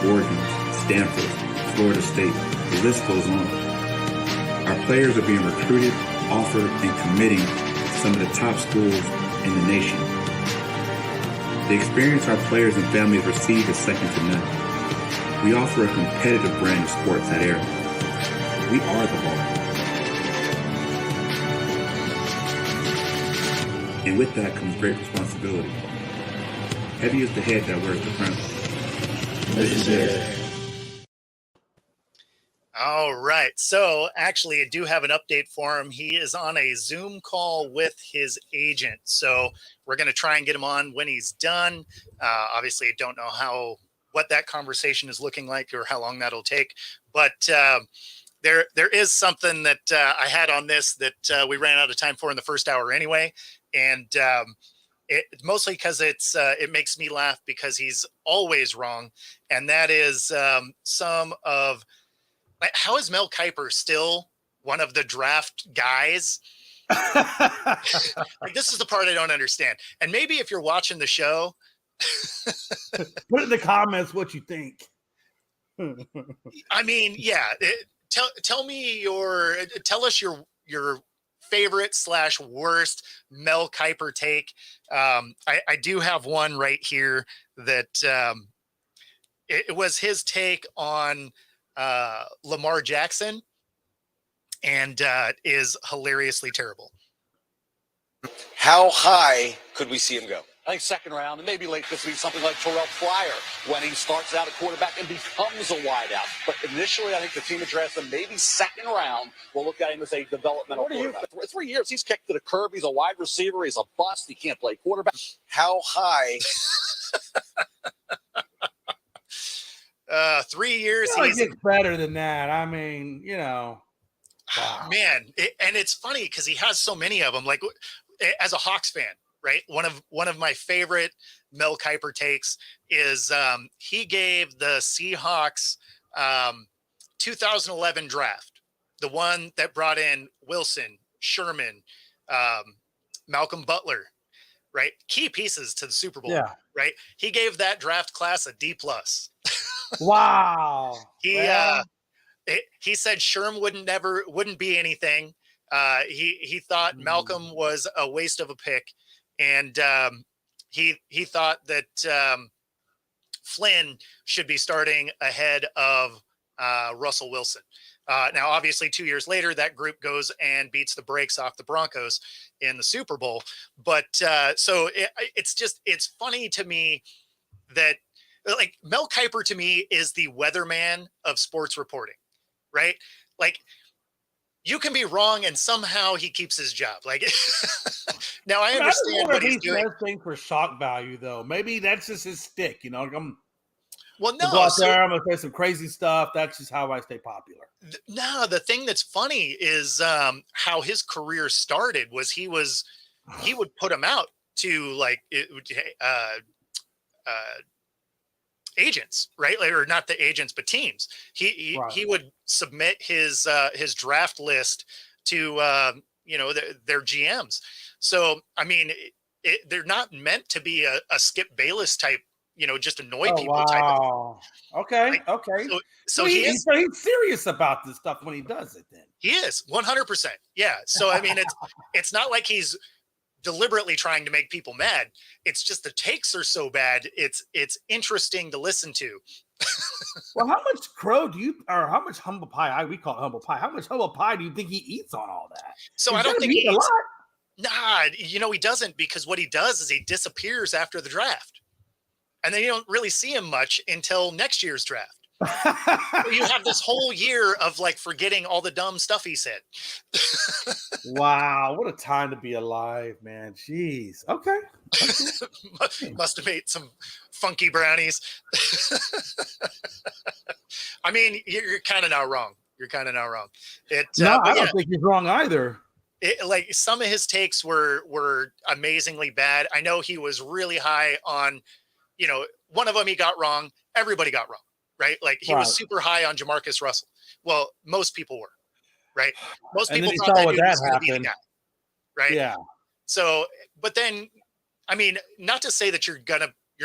Oregon, Stanford, Florida State, the list goes on. Our players are being recruited, offered, and committing to some of the top schools in the nation. The experience our players and families receive is second to none. We offer a competitive brand of sports at Air. We are the ball. And with that comes great responsibility. Heavy is the head that wears the crown. This is Air. All right. So actually, I do have an update for him. He is on a Zoom call with his agent. So we're going to try and get him on when he's done. Obviously, I don't know what that conversation is looking like or how long that'll take. But there is something that I had on this that we ran out of time for in the first hour anyway. And mostly because it makes me laugh because he's always wrong. And that is how is Mel Kiper still one of the draft guys? This is the part I don't understand. And maybe if you're watching the show, put in the comments what you think. I mean, yeah. Tell us your favorite / worst Mel Kiper take. I do have one right here that it was his take on Lamar Jackson, and is hilariously terrible. How high could we see him go? I think second round, and maybe late this week, something like Terrell Pryor when he starts out at quarterback and becomes a wideout. But initially, I think the team addressed him maybe second round. We'll look at him as a developmental quarterback. 3 years, he's kicked to the curb. He's a wide receiver. He's a bust. He can't play quarterback. How high? 3 years. He gets better than that. I mean, wow. Man. And it's funny because he has so many of them. Like, as a Hawks fan, right? One of my favorite Mel Kiper takes is he gave the Seahawks 2011 draft, the one that brought in Wilson, Sherman, Malcolm Butler, right? Key pieces to the Super Bowl, right? He gave that draft class a D+. Wow. He said Sherm wouldn't be anything. He thought Malcolm was a waste of a pick, and he thought that Flynn should be starting ahead of Russell Wilson. Now, obviously, 2 years later, that group goes and beats the brakes off the Broncos in the Super Bowl. But it's funny to me that like Mel Kiper to me is the weatherman of sports reporting, right? Like you can be wrong and somehow he keeps his job. Like now I understand what he's doing. Thing for shock value though. Maybe that's just his stick, you know. Well, no, go out there, I'm gonna say some crazy stuff. That's just how I stay popular. No, the thing that's funny is how his career started was he would put him out to like agents, right? Like, or not the agents, but teams. He would submit his draft list to their GMs. So I mean, they're not meant to be a Skip Bayless type, just annoy people type of thing. Okay, right? okay. So he's serious about this stuff when he does it. Then he is 100%. Yeah. So I mean, it's not like he's deliberately trying to make people mad. It's just the takes are so bad. It's interesting to listen to. Well, how much crow do you, or how much humble pie? We call it humble pie. How much humble pie do you think he eats on all that? So I don't think he eats a lot. Nah, he doesn't, because what he does is he disappears after the draft. And then you don't really see him much until next year's draft. You have this whole year of like forgetting all the dumb stuff he said. Wow, what a time to be alive, man. Jeez. Okay. Must have made some funky brownies. I mean, you're kind of not wrong. You're kind of not wrong. I don't think he's wrong either. Like some of his takes were amazingly bad. I know he was really high on, one of them he got wrong. Everybody got wrong, right? Like he was super high on Jamarcus Russell. Well, most people were, right? Most people thought that dude was going to be the guy, right? Yeah. So, but then, I mean, not to say that you're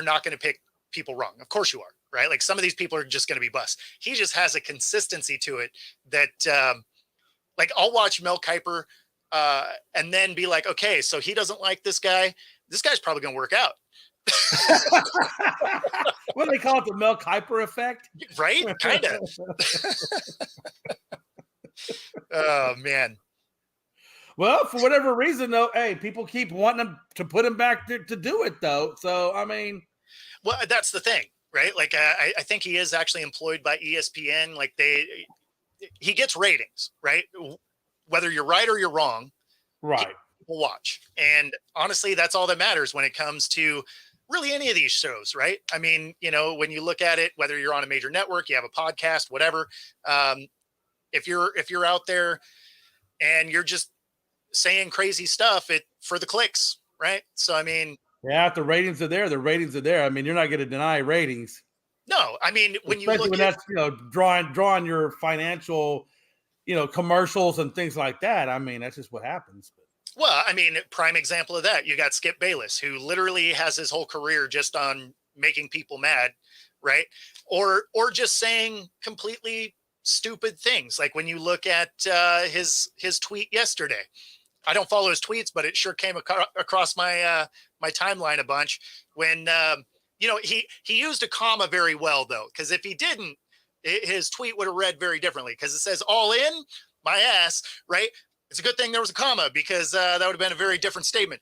not gonna pick people wrong. Of course you are, right? Like some of these people are just gonna be busts. He just has a consistency to it that, like I'll watch Mel Kiper and then be like, okay, so he doesn't like this guy. This guy's probably gonna work out. What do they call it? The Mel Kiper effect? Right? Kind of. Oh, man. Well, for whatever reason, though, hey, people keep wanting him to put him back to do it, though. So, I mean. Well, that's the thing, right? Like, I think he is actually employed by ESPN. Like, he gets ratings, right? Whether you're right or you're wrong. Right. People watch. And honestly, that's all that matters when it comes to really any of these shows, right? I mean, when you look at it, whether you're on a major network, you have a podcast, whatever, if you're out there and you're just saying crazy stuff for the clicks, right? So, I mean, yeah, if the ratings are there, the ratings are there. I mean, you're not going to deny ratings. No, I mean, especially when that's, drawing your financial, commercials and things like that. I mean, that's just what happens. Well, I mean, prime example of that, you got Skip Bayless, who literally has his whole career just on making people mad, right? Or just saying completely stupid things. Like when you look at his tweet yesterday, I don't follow his tweets, but it sure came across my my timeline a bunch when he used a comma very well though, because if he didn't, his tweet would have read very differently, because it says all in my ass, right? It's a good thing there was a comma, because that would have been a very different statement.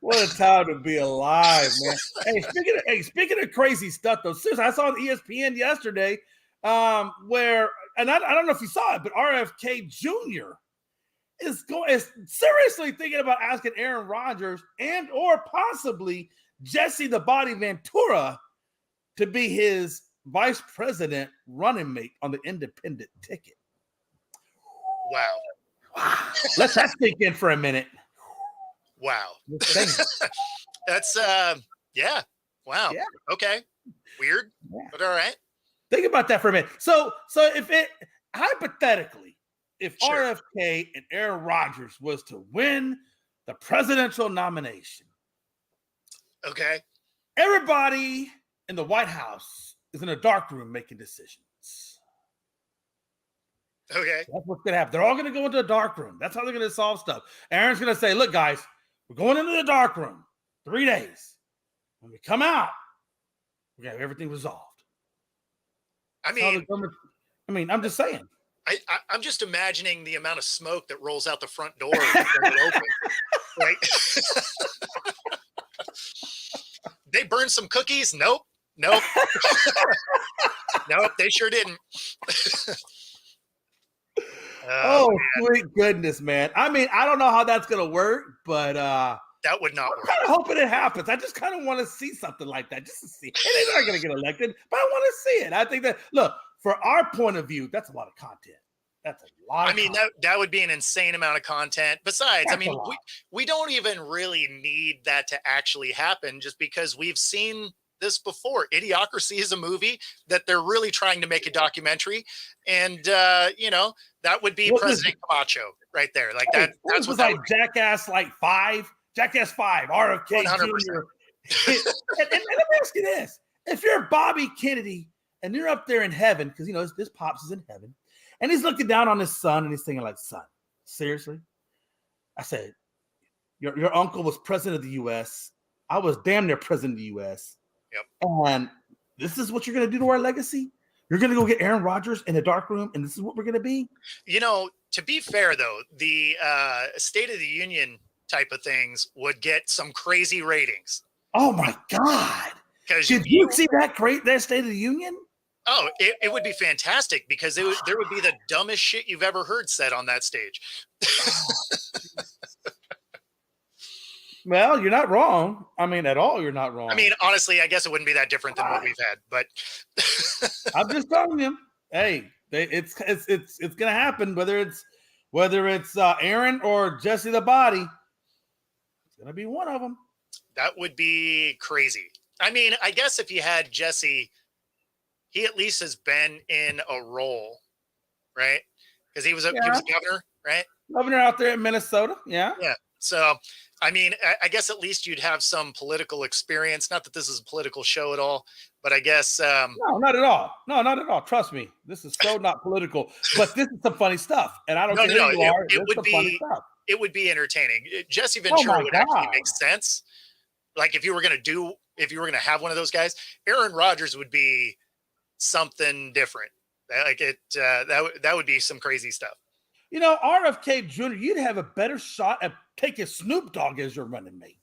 What a time to be alive, man. Hey, speaking of crazy stuff, though, seriously, I saw on ESPN yesterday where, and I don't know if you saw it, but RFK Jr. is seriously thinking about asking Aaron Rodgers and or possibly Jesse the Body Ventura to be his vice president running mate on the independent ticket. Wow. Let that sink in for a minute. Wow. That's yeah. Wow. Yeah. Okay. Weird. Yeah. But all right. Think about that for a minute. So if it hypothetically, if sure. RFK and Aaron Rodgers was to win the presidential nomination, okay, everybody in the White House is in a dark room making decisions. Okay. That's what's going to happen. They're all going to go into a dark room. That's how they're going to solve stuff. Aaron's going to say, look, guys, We're going into the dark room 3 days. When we come out, we have everything resolved. I mean, I'm just saying. I'm just imagining the amount of smoke that rolls out the front door when it opens. Right? They burned some cookies? Nope. Nope, they sure didn't. Oh, sweet goodness, man. I mean, I don't know how that's going to work, but that would not work. I'm kind of hoping it happens. I just kind of want to see something like that just to see. And they're not going to get elected, but I want to see it. I think that, look, for our point of view, that's a lot of content. That's a lot of content. That would be an insane amount of content. Besides, we don't even really need that to actually happen just because we've seen this before. Idiocracy is a movie that they're really trying to make a documentary. And, that would be President Camacho right there. Like that's what like Jackass, like 5, Jackass 5, RFK 100%. Jr. and let me ask you this. If you're Bobby Kennedy and you're up there in heaven, because, this Pops is in heaven, and he's looking down on his son and he's thinking like, son, seriously? I said, your uncle was president of the U.S. I was damn near president of the U.S. Yep. And this is what you're going to do to our legacy? You're going to go get Aaron Rodgers in a dark room, and this is what we're going to be? To be fair, though, the State of the Union type of things would get some crazy ratings. Oh, my God. Did you see that State of the Union? Oh, it would be fantastic because there would be the dumbest shit you've ever heard said on that stage. Well, you're not wrong. At all, you're not wrong. Honestly, I guess it wouldn't be that different than what we've had, but I'm just telling you, hey, it's gonna happen. Whether it's Aaron or Jesse the Body, it's gonna be one of them. That would be crazy. I guess if you had Jesse, he at least has been in a role, right? Because he was a governor, right? Governor out there in Minnesota, yeah. Yeah. So, I guess at least you'd have some political experience. Not that this is a political show at all, but I guess. No, not at all. No, not at all. Trust me. This is so not political, but this is some funny stuff. And I don't care who you are. It would be entertaining. Jesse Ventura would actually make sense. Like if you were going to have one of those guys, Aaron Rodgers would be something different. Like that would be some crazy stuff. RFK Jr., you'd have a better shot at taking Snoop Dogg as your running mate.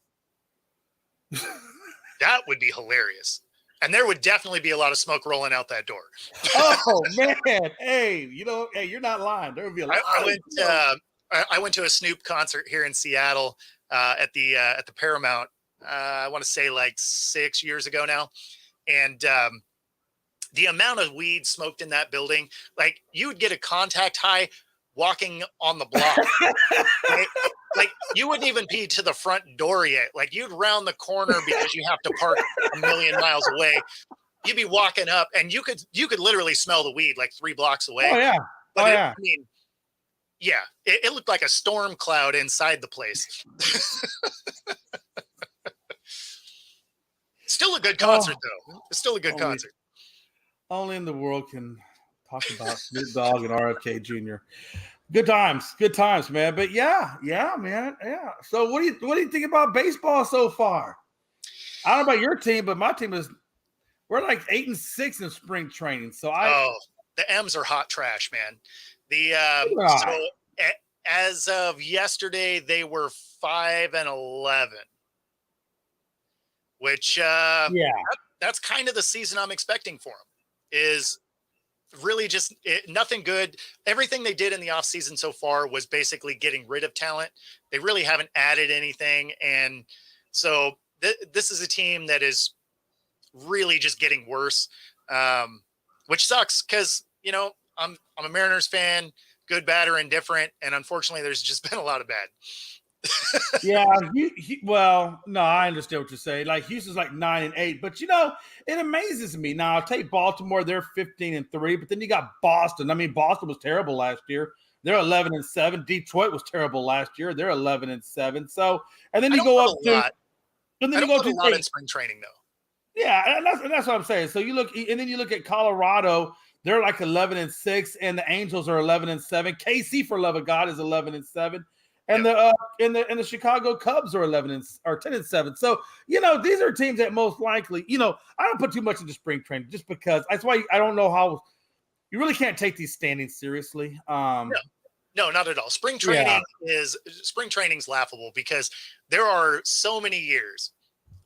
That would be hilarious. And there would definitely be a lot of smoke rolling out that door. Oh, man. Hey, you're not lying. There would be a lot. I went to a Snoop concert here in Seattle at the Paramount. I want to say like 6 years ago now. And the amount of weed smoked in that building, like you would get a contact high walking on the block. Right? Like you wouldn't even be to the front door yet. Like you'd round the corner because you have to park a million miles away. You'd be walking up and you could literally smell the weed like 3 blocks away. Oh yeah. But it looked like a storm cloud inside the place. Still a good concert though. It's still a good concert. Only in the world can talk about Snoop Dogg and RFK Jr. Good times, man. But yeah, man, yeah. So what do you think about baseball so far? I don't know about your team, but my team we're like 8-6 in spring training. So the M's are hot trash, man. As of yesterday, they were 5-11, which that's kind of the season I'm expecting for them. Is really just nothing good. Everything they did in the offseason so far was basically getting rid of talent. They really haven't added anything. And so this is a team that is really just getting worse, which sucks because, I'm a Mariners fan, good, bad, or indifferent. And unfortunately, there's just been a lot of bad. Yeah, no, I understand what you're saying. Like Houston's like 9-8, but it amazes me. Now I'll take Baltimore; they're 15-3, but then you got Boston. Boston was terrible last year; they're 11-7. Detroit was terrible last year; they're 11-7. So, and then you go up to, and then you go to a lot in spring training, though. Yeah, and that's what I'm saying. So you look at Colorado; they're like 11-6, and the Angels are 11-7. KC, for love of God, is 11-7. and the Chicago Cubs are 10-7. So these are teams that most likely, I don't put too much into spring training just because that's why I don't know how you really can't take these standings seriously. No, not at all. Spring training's laughable because there are so many years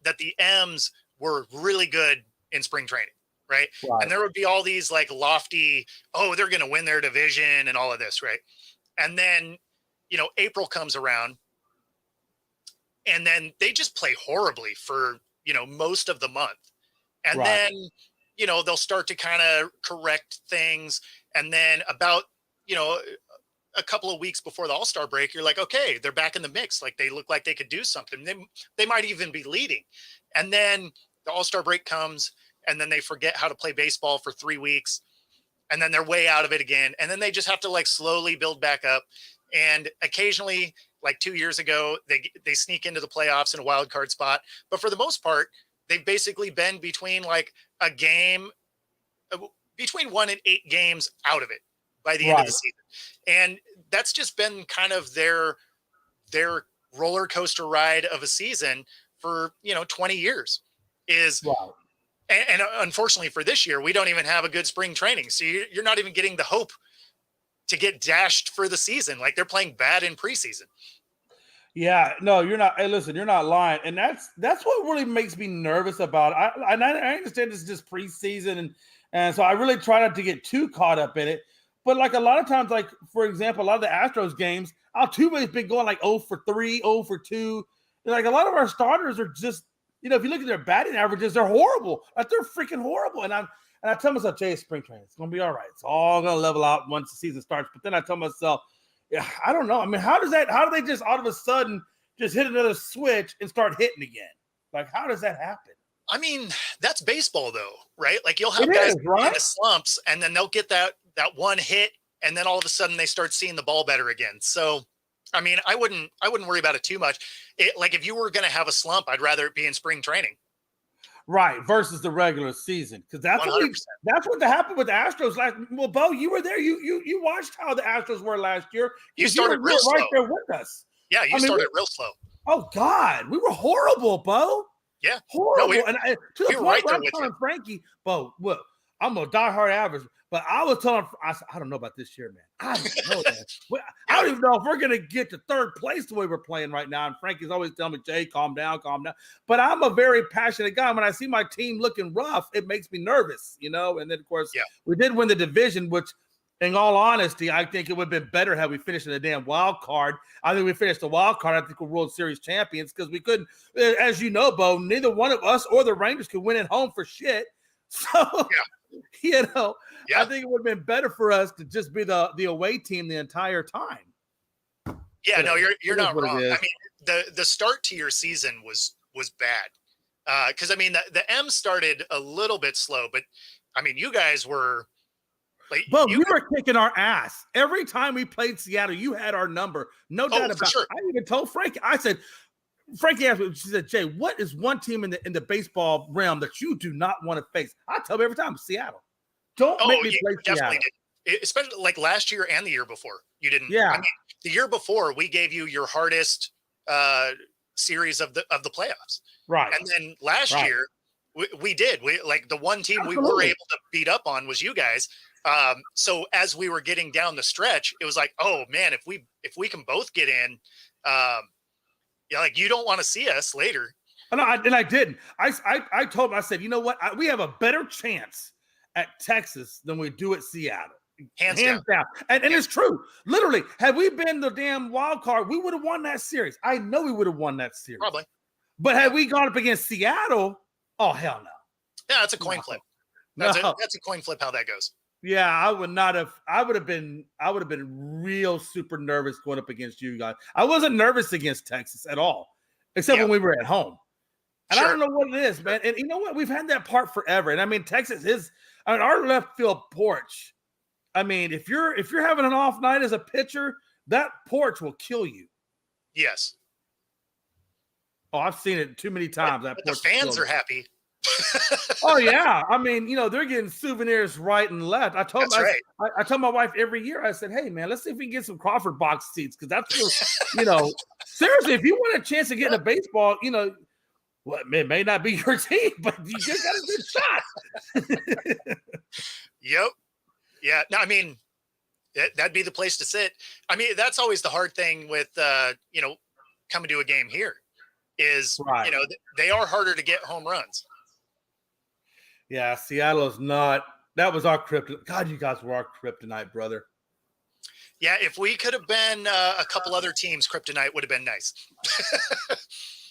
that the M's were really good in spring training, right? And there would be all these like lofty, they're going to win their division and all of this, right? And then, April comes around and then they just play horribly for, most of the month. And then, they'll start to kind of correct things. And then about, a couple of weeks before the All-Star break, you're like, okay, they're back in the mix. Like they look like they could do something. They might even be leading. And then the All-Star break comes and then they forget how to play baseball for 3 weeks. And then they're way out of it again. And then they just have to like slowly build back up. And occasionally, like 2 years ago, they sneak into the playoffs in a wild card spot. But for the most part, they've basically been between like a game, between 1 and 8 games out of it by the end of the season. And that's just been kind of their roller coaster ride of a season for, 20 years and unfortunately for this year, we don't even have a good spring training. So you're not even getting the hope to get dashed for the season. Like they're playing bad in preseason. Yeah, no, you're not. Hey, listen, you're not lying. And that's what really makes me nervous about it. I understand this is just preseason. And so I really try not to get too caught up in it. But like a lot of times, like for example, a lot of the Astros games, Altuve's been going like 0 for 3, 0 for 2. And like a lot of our starters are just, if you look at their batting averages, they're horrible. Like they're freaking horrible. And I tell myself, Jay, it's spring training. It's gonna be all right. It's all gonna level out once the season starts. But then I tell myself, yeah, I don't know. I mean, how do they just all of a sudden just hit another switch and start hitting again? Like, how does that happen? I mean, that's baseball though, right? Like you'll have guys in the slumps and then they'll get that one hit and then all of a sudden they start seeing the ball better again. So, I mean, I wouldn't worry about it too much. Like if you were going to have a slump, I'd rather it be in spring training. Right, versus the regular season. Because that's what happened with the Astros last. Well, Bo, you were there. You watched how the Astros were last year. You started real slow. Right there with us. Yeah, you started real slow. Oh God, we were horrible, Bo. Yeah, horrible. To the point where I'm telling Frankie, Bo, look, I'm a diehard average, but I was telling, I don't know about this year, man. I don't know, man. I don't even know if we're gonna get to third place the way we're playing right now. And Frankie's always telling me, Jay, calm down. But I'm a very passionate guy. When I see my team looking rough, it makes me nervous, And then of course, we did win the division, which, in all honesty, I think it would have been better had we finished in the damn wild card. I think we finished the wild card. I think we're World Series champions because we couldn't, as you know, Bo, neither one of us or the Rangers could win at home for shit. So, I think it would have been better for us to just be the away team the entire time. Yeah, no, you're not wrong. I mean, the start to your season was bad because I mean the M started a little bit slow, but I mean you guys were. But we were kicking our ass every time we played Seattle. You had our number, no doubt about it. Sure. I even told Frankie. I said, Frankie asked me. She said, Jay, what is one team in the baseball realm that you do not want to face? I tell them every time, Seattle. Don't make me play Seattle. Did. Especially like last year and the year before, you didn't. Yeah. I mean, the year before, we gave you your hardest series of the playoffs. Right. And then last year, we did. We like the one team we were able to beat up on was you guys. So as we were getting down the stretch, it was like, oh man, if we can both get in, like you don't want to see us later. And I didn't. I told him, I said, you know what? We have a better chance at Texas than we do at Seattle. Hands down. And it's true. Literally, had we been the damn wild card, we would have won that series. I know we would have won that series. Probably. But had we gone up against Seattle, oh hell no. Yeah, that's a coin flip. That's a coin flip how that goes. Yeah, I would not have. I would have been real super nervous going up against you guys. I wasn't nervous against Texas at all, except when we were at home. And I don't know what it is, man. And you know what? We've had that part forever. And I mean, Texas is our left field porch. I mean, if you're having an off night as a pitcher, that porch will kill you. Yes. Oh, I've seen it too many times. But the fans are happy. Oh yeah, I mean, they're getting souvenirs right and left. That's right. I told my wife every year. I said, "Hey man, let's see if we can get some Crawford box seats because that's real, seriously. If you want a chance of getting a baseball, well, it may not be your team, but you just got a good shot." Yep. Yeah. No, I mean, that'd be the place to sit. I mean, that's always the hard thing with coming to a game here is Right. they are harder to get home runs. Yeah, Seattle's not. That was our kryptonite. God, you guys were our kryptonite, brother. Yeah, if we could have been a couple other teams, kryptonite would have been nice.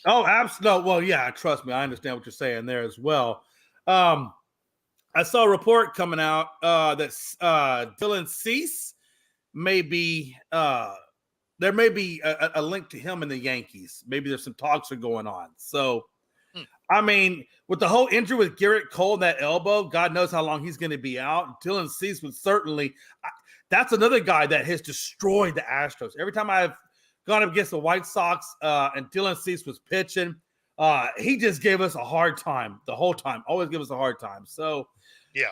Oh, absolutely. Well, yeah, trust me, I understand what you're saying there as well. I saw a report coming out that Dylan Cease may be there may be a link to him in the Yankees. Maybe there's some talks are going on. So, I mean, with the whole injury with Garrett Cole, that elbow, God knows how long he's going to be out. Dylan Cease would certainly. That's another guy that has destroyed the Astros. Every time I've gone up against the White Sox and Dylan Cease was pitching, he just gave us a hard time the whole time. Always give us a hard time. So, yeah,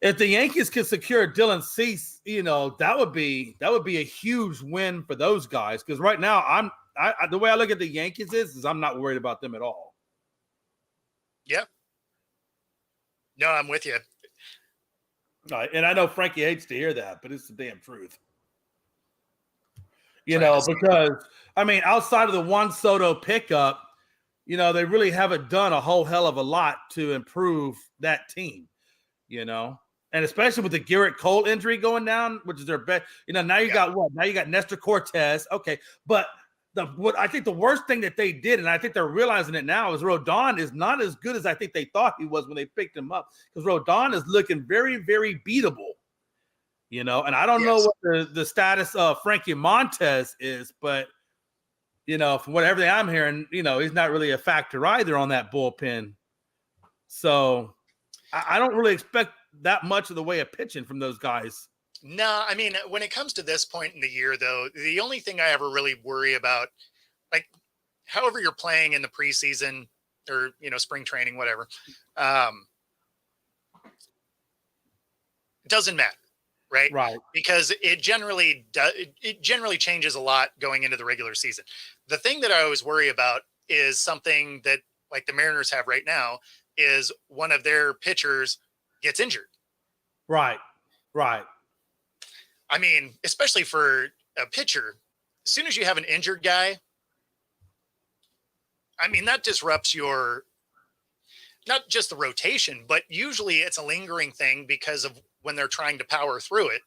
if the Yankees can secure Dylan Cease, that would be a huge win for those guys. Because right now, the way I look at the Yankees is I'm not worried about them at all. Yeah. No, I'm with you. And I know Frankie hates to hear that, but it's the damn truth. Because I mean, outside of the Juan Soto pickup, they really haven't done a whole hell of a lot to improve that team. And especially with the Garrett Cole injury going down, which is their best. Now you got what? Now you got Nestor Cortez. Okay, but what I think the worst thing that they did, and I think they're realizing it now, is Rodon is not as good as I think they thought he was when they picked him up. Because Rodon is looking very, very beatable. And I don't know what the status of Frankie Montez is, but from everything I'm hearing, he's not really a factor either on that bullpen. So I don't really expect that much of the way of pitching from those guys. No, I mean, when it comes to this point in the year, though, the only thing I ever really worry about, like, however you're playing in the preseason or, spring training, whatever, it doesn't matter, right? Right. Because it generally changes a lot going into the regular season. The thing that I always worry about is something that, like the Mariners have right now, is one of their pitchers gets injured. Right. I mean, especially for a pitcher, as soon as you have an injured guy, I mean, that disrupts not just the rotation, but usually it's a lingering thing because of when they're trying to power through it.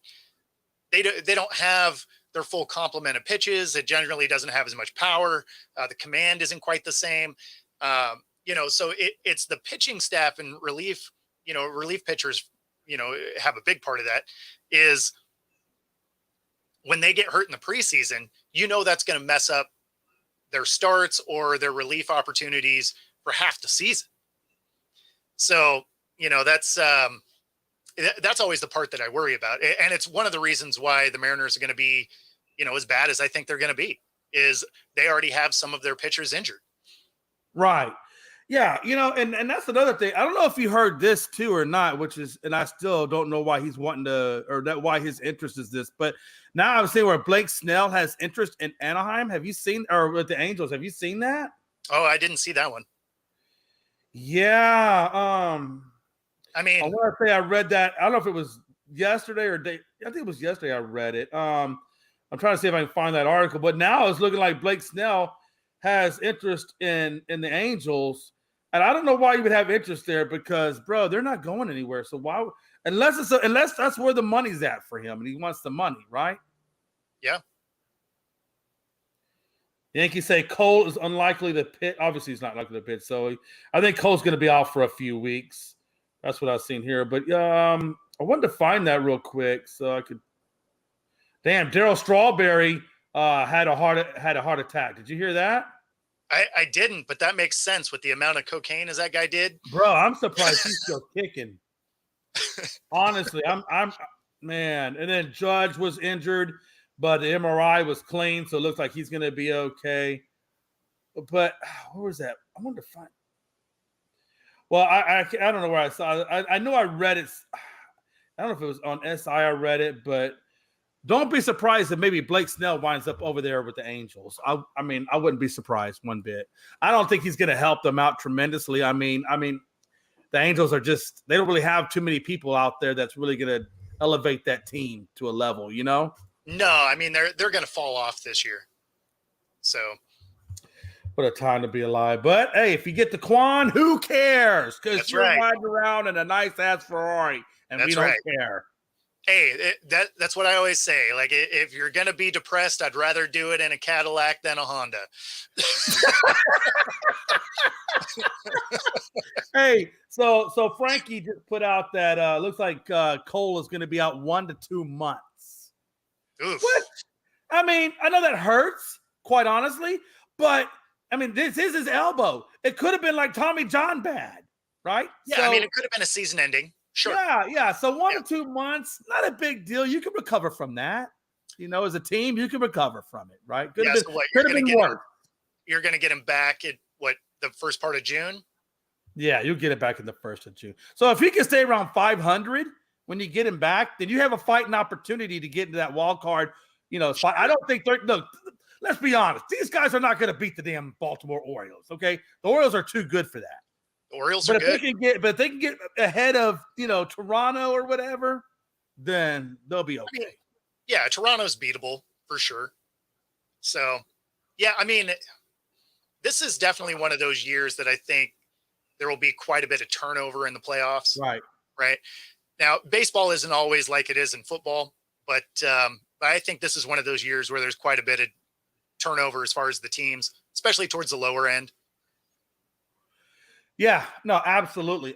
They don't have their full complement of pitches. It generally doesn't have as much power. The command isn't quite the same. So it's the pitching staff and relief pitchers, have a big part of that is when they get hurt in the preseason, that's going to mess up their starts or their relief opportunities for half the season. So, that's always the part that I worry about. And it's one of the reasons why the Mariners are going to be, as bad as I think they're going to be, is they already have some of their pitchers injured. Right. Yeah, and that's another thing. I don't know if you heard this too or not, and I still don't know why he's wanting to, or that why his interest is this. But now I'm seeing where Blake Snell has interest in Anaheim. Have you seen, or with the Angels? Have you seen that? Oh, I didn't see that one. Yeah. I mean, I want to say I read that. I don't know if it was yesterday or day. I think it was yesterday I read it. I'm trying to see if I can find that article. But now it's looking like Blake Snell has interest in the Angels. And I don't know why you would have interest there because, bro, they're not going anywhere. So why, unless that's where the money's at for him and he wants the money, right? Yeah. Yankees say Cole is unlikely to pitch. Obviously, he's not likely to pitch. So I think Cole's going to be out for a few weeks. That's what I've seen here. But I wanted to find that real quick so I could. Damn, Darryl Strawberry had a heart attack. Did you hear that? I didn't, but that makes sense with the amount of cocaine as that guy did. Bro, I'm surprised he's still kicking. Honestly, I'm man. And then Judge was injured, but the MRI was clean, so it looks like he's going to be okay. But where was that? I wanted to find. Well, I don't know where I saw it. I know I read it. I don't know if it was on SI I read it, but don't be surprised if maybe Blake Snell winds up over there with the Angels. I mean, I wouldn't be surprised one bit. I don't think he's going to help them out tremendously. I mean, the Angels are just, they don't really have too many people out there that's really going to elevate that team to a level, you know? No, I mean, they're going to fall off this year. So what a time to be alive. But hey, if you get the Quan, who cares? Because you're riding around in a nice ass Ferrari and we don't care. Hey, that's what I always say. Like, if you're going to be depressed, I'd rather do it in a Cadillac than a Honda. Hey, so Frankie just put out that looks like Cole is going to be out 1 to 2 months. Oof. What? I mean, I know that hurts, quite honestly, but I mean, this is his elbow. It could have been like Tommy John bad, right? Yeah, so, I mean, it could have been a season ending. Sure. Yeah. So 1 to 2 months, not a big deal. You can recover from that. You know, as a team, you can recover from it, right? Could have been worse. You're going to get him back at the first part of June? Yeah, you'll get it back in the 1st of June. So if he can stay around 500 when you get him back, then you have a fighting opportunity to get into that wild card. You know, fight. I don't think let's be honest. These guys are not going to beat the damn Baltimore Orioles. Okay, the Orioles are too good for that. The Orioles are good. If they can get ahead of Toronto or whatever, then they'll be okay. I mean, yeah, Toronto's beatable for sure. So, yeah, I mean, this is definitely one of those years that I think there will be quite a bit of turnover in the playoffs. Right. Now, baseball isn't always like it is in football, but I think this is one of those years where there's quite a bit of turnover as far as the teams, especially towards the lower end. Yeah, no, absolutely.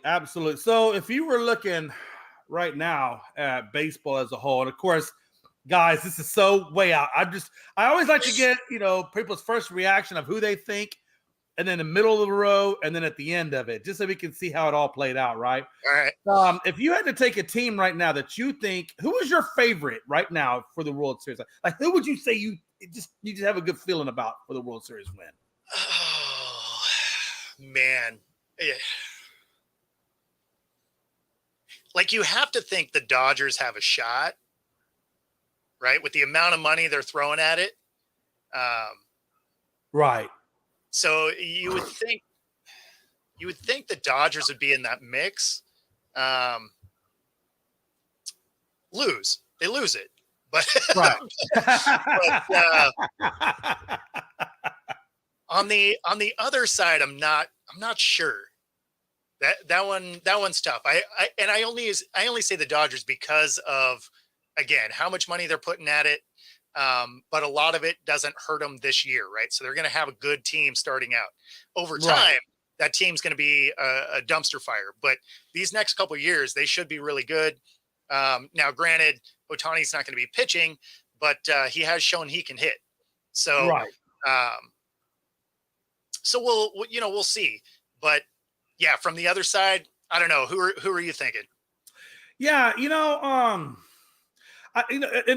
So if you were looking right now at baseball as a whole, and of course, guys, this is so way out. I always like to get, people's first reaction of who they think, and then the middle of the row, and then at the end of it, just so we can see how it all played out, right? All right. If you had to take a team right now that you think, who is your favorite right now for the World Series? Like who would you say you just have a good feeling about for the World Series win? Oh, man. Yeah. Like, you have to think the Dodgers have a shot, right? With the amount of money they're throwing at it. Right. So you would think the Dodgers would be in that mix. They lose it, but right. On the other side, I'm not sure. That one's tough. I only say the Dodgers because of, again, how much money they're putting at it. But a lot of it doesn't hurt them this year, right? So they're going to have a good team starting out. Over time, that team's going to be a dumpster fire. But these next couple of years, they should be really good. Now, granted, Ohtani's not going to be pitching, but he has shown he can hit. So, so we'll see. But yeah, from the other side, I don't know. Who are you thinking? Yeah, in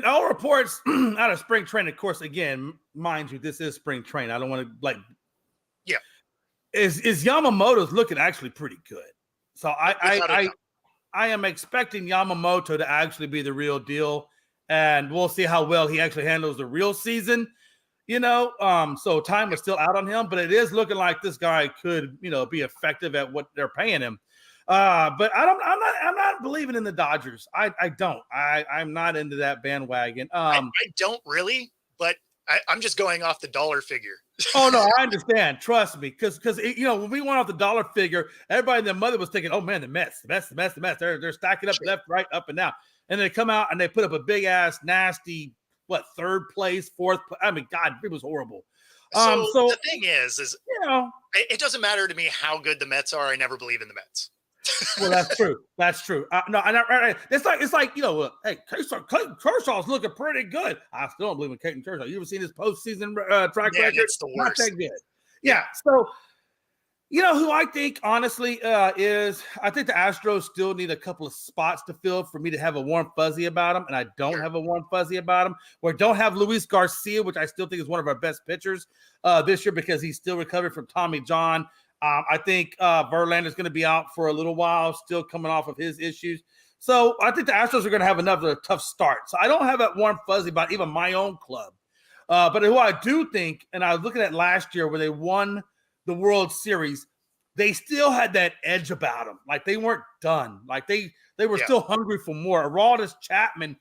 all reports out of spring training, of course, again, mind you, this is spring training. I don't want to is Yamamoto's looking actually pretty good. So I am expecting Yamamoto to actually be the real deal, and we'll see how well he actually handles the real season. So time is still out on him, but it is looking like this guy could, be effective at what they're paying him. But I'm not believing in the Dodgers. I don't. I'm not into that bandwagon. I don't really, but I'm just going off the dollar figure. Oh no, I understand. Trust me, because when we went off the dollar figure, everybody and their mother was thinking, "Oh man, the Mets. They're stacking up left, right, up and down." And they come out and they put up a big ass, nasty, third place, fourth. I mean, God, it was horrible. So the thing is it doesn't matter to me how good the Mets are. I never believe in the Mets. Well, that's true. It's like hey, Clayton Kershaw's looking pretty good. I still don't believe in Clayton Kershaw. You ever seen his postseason track record? It's the worst. Not that good. Yeah. So, who I think honestly is I think the Astros still need a couple of spots to fill for me to have a warm fuzzy about them, and I don't have a warm fuzzy about them. We don't have Luis Garcia, which I still think is one of our best pitchers this year because he's still recovering from Tommy John. I think Verlander's going to be out for a little while, still coming off of his issues. So I think the Astros are going to have another tough start. So I don't have that warm fuzzy about even my own club. But who I do think, and I was looking at last year where they won the World Series, they still had that edge about them. Like they weren't done. Like they were still hungry for more. Aroldis Chapman,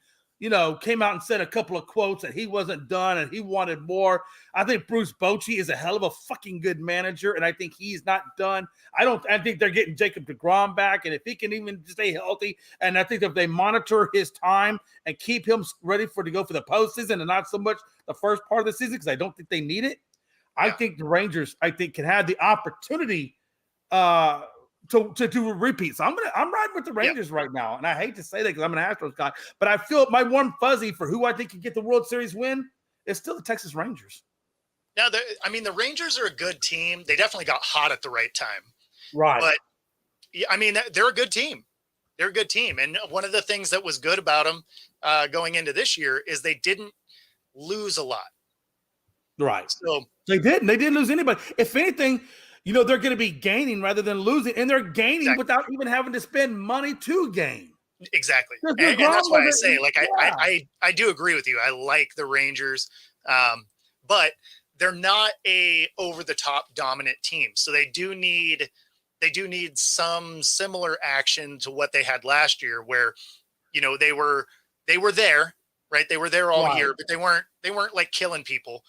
came out and said a couple of quotes that he wasn't done and he wanted more. I think Bruce Bochy is a hell of a fucking good manager, and I think he's not done. I think they're getting Jacob deGrom back, and if he can even stay healthy, and I think if they monitor his time and keep him ready to go for the postseason and not so much the first part of the season, because I don't think they need it. I think the Rangers, can have the opportunity to do a repeat. So I'm riding with the Rangers right now. And I hate to say that because I'm an Astros guy, but I feel my warm fuzzy for who I think can get the World Series win is still the Texas Rangers. Now, the Rangers are a good team. They definitely got hot at the right time. Right. But, they're a good team. They're a good team. And one of the things that was good about them going into this year is they didn't lose a lot. Right. So they didn't. They didn't lose anybody. If anything, they're going to be gaining rather than losing, and they're gaining without even having to spend money to gain. Exactly. And that's why I say, I do agree with you. I like the Rangers, but they're not a over-the-top dominant team. So they do need some similar action to what they had last year where, they were there, right? They were there all year, but they weren't like killing people.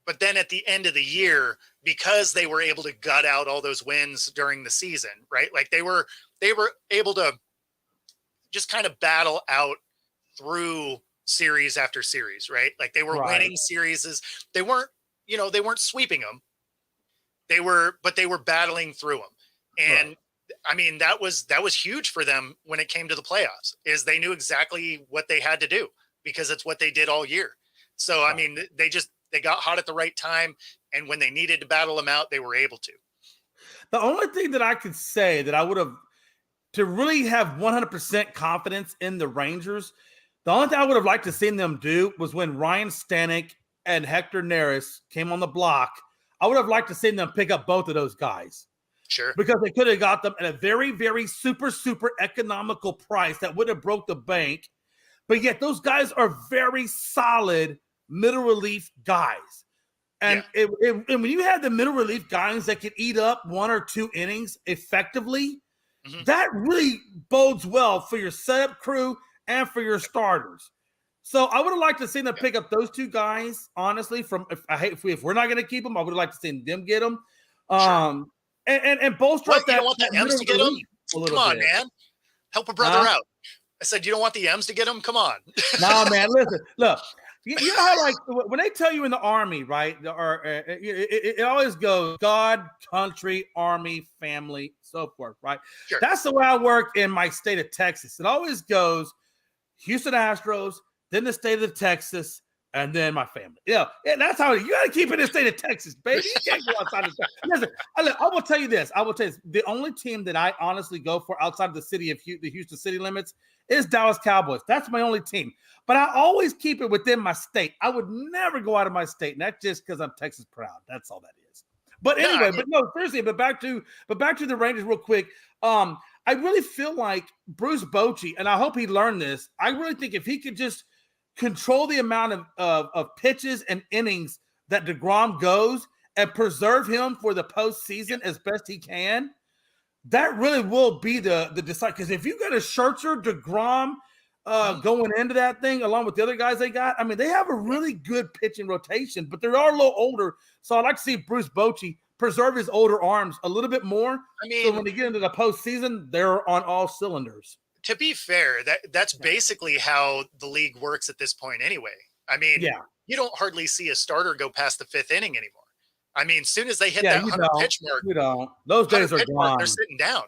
But then at the end of the year, because they were able to gut out all those wins during the season, right? Like they were able to just kind of battle out through series after series, right? Like they were winning series. They weren't sweeping them. They were battling through them. And that was huge for them when it came to the playoffs, is they knew exactly what they had to do because it's what they did all year. So, they got hot at the right time, and when they needed to battle them out, they were able to. The only thing that I could say that I would have, to really have 100% confidence in the Rangers, the only thing I would have liked to seen them do was when Ryan Stanek and Hector Neris came on the block, I would have liked to seen them pick up both of those guys. Sure. Because they could have got them at a very, very super, super economical price that would have broke the bank. But yet those guys are very solid middle relief guys. And and when you have the middle relief guys that can eat up 1 or 2 innings effectively, that really bodes well for your setup crew and for your starters. So I would have liked to see them pick up those 2 guys, honestly, if we're not going to keep them, I would have liked to see them get them. And bolster up that. You don't want the M's to get them? Come on, man. Help a brother out. I said, you don't want the M's to get them? Come on. No, man, listen, look. You know how, like, when they tell you in the Army, right, it always goes God, country, Army, family, so forth, right? Sure. That's the way I work in my state of Texas. It always goes Houston Astros, then the state of Texas, and then my family. And that's how you got to keep it in the state of Texas, baby. You can't go outside the state. Listen, I will tell you this. The only team that I honestly go for outside of the city of the Houston city limits is Dallas Cowboys. That's my only team. But I always keep it within my state. I would never go out of my state, and that's just because I'm Texas proud. That's all that is. But anyway, seriously, but back to the Rangers real quick. I really feel like Bruce Bochy, and I hope he learned this. I really think if he could just control the amount of pitches and innings that DeGrom goes and preserve him for the postseason as best he can, that really will be the decide. Because if you got a Scherzer, DeGrom going into that thing along with the other guys they got, they have a really good pitching rotation, but they are a little older. So I'd like to see Bruce Bochy preserve his older arms a little bit more. So when they get into the postseason, they're on all cylinders. To be fair, that's basically how the league works at this point anyway. You don't hardly see a starter go past the 5th inning anymore. As soon as they hit that 100 pitch mark, you don't. Those days are gone. They're sitting down.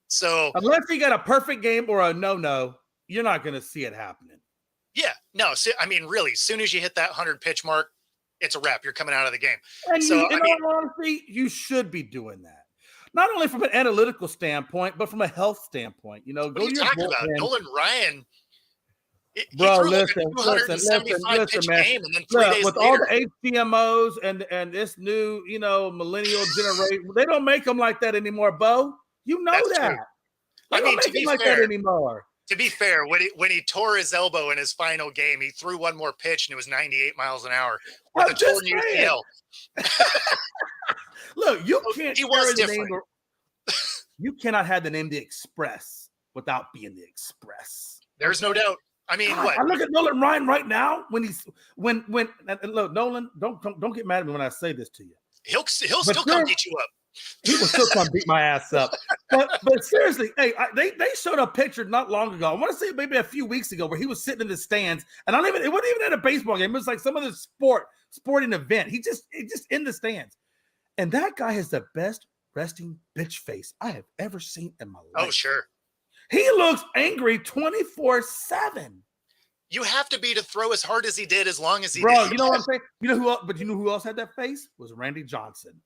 So unless you got a perfect game or a no, you're not going to see it happening. Yeah, no. So, really, as soon as you hit that 100 pitch mark, it's a wrap. You're coming out of the game. And in all honesty, you should be doing that. Not only from an analytical standpoint, but from a health standpoint. What are you talking about? Nolan Ryan He Bro, threw like listen, a 275 pitch man. game, and then 3 Look, days with all later, the HTMOs and this new, millennial generation, they don't make them like that anymore, Bo. You know that's that. true. They I don't mean, make them like that anymore. to be fair, when he tore his elbow in his final game, he threw one more pitch and it was 98 miles an hour with I'm a just torn saying. UCL. Look, you So can't he was carry the name. different. You cannot have the name The Express without being The Express. There's no doubt. I mean, God, what? I look at Nolan Ryan right now when and look, Nolan, don't get mad at me when I say this to you. He'll still come beat you up. He will still come beat my ass up. But seriously, hey, they showed a picture not long ago. I want to say maybe a few weeks ago where he was sitting in the stands, and it wasn't even at a baseball game. It was like some other sporting event. He just in the stands, and that guy has the best resting bitch face I have ever seen in my life. Oh, sure. He looks angry 24/7. You have to be to throw as hard as he did, as long as he Bro, did. you know what I'm saying? You know who else? But you know who else had that face? Was Randy Johnson.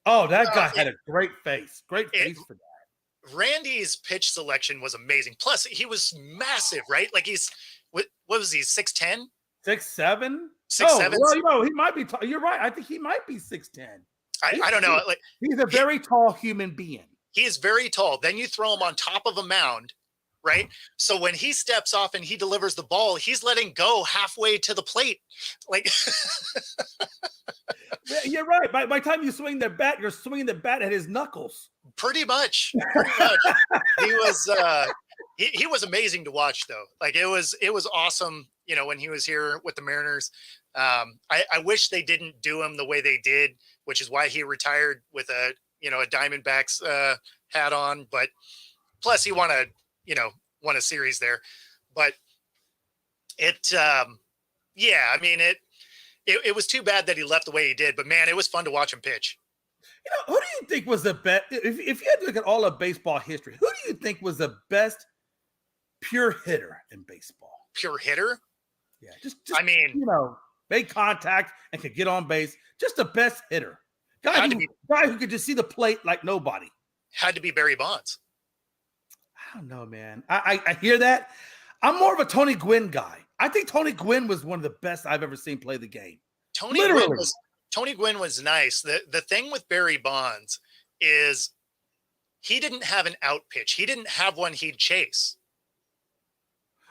Oh, that guy had a great face. Great face for that. Randy's pitch selection was amazing. Plus, he was massive, right? Like what was he, 6'10"? 6'7"? 6'7"? Well, he might be tall. You're right. I think he might be 6'10". I don't know. Like, he's a very tall human being. He is very tall. Then you throw him on top of a mound, right? So when he steps off and he delivers the ball, he's letting go halfway to the plate. Like, you're right. By the time you swing the bat, you're swinging the bat at his knuckles. Pretty much. He was he was amazing to watch, though. Like, it was awesome. When he was here with the Mariners. I wish they didn't do him the way they did, which is why he retired with a Diamondbacks hat on. But plus, he won a series there. But it was too bad that he left the way he did. But man, it was fun to watch him pitch. Who do you think was the best? If you had to look at all of baseball history, who do you think was the best pure hitter in baseball? Pure hitter? Yeah, just make contact and could get on base. Just the best hitter. Guy who could just see the plate like nobody. Had to be Barry Bonds. I don't know, man. I hear that. I'm more of a Tony Gwynn guy. I think Tony Gwynn was one of the best I've ever seen play the game. Tony Gwynn was nice. The thing with Barry Bonds is he didn't have an out pitch. He didn't have one he'd chase.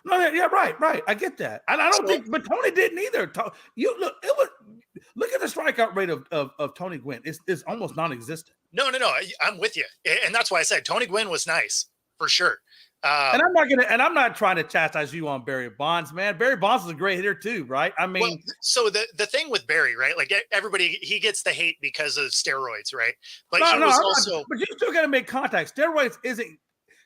No, yeah, right. I get that. And I don't think, but Tony didn't either. Look at the strikeout rate of Tony Gwynn. It's almost non-existent. No. I'm with you. And that's why I said Tony Gwynn was nice for sure. And I'm not trying to chastise you on Barry Bonds, man. Barry Bonds is a great hitter too, right? I mean, so the thing with Barry, right? Like everybody, he gets the hate because of steroids, right? But but you still got to make contact. Steroids isn't.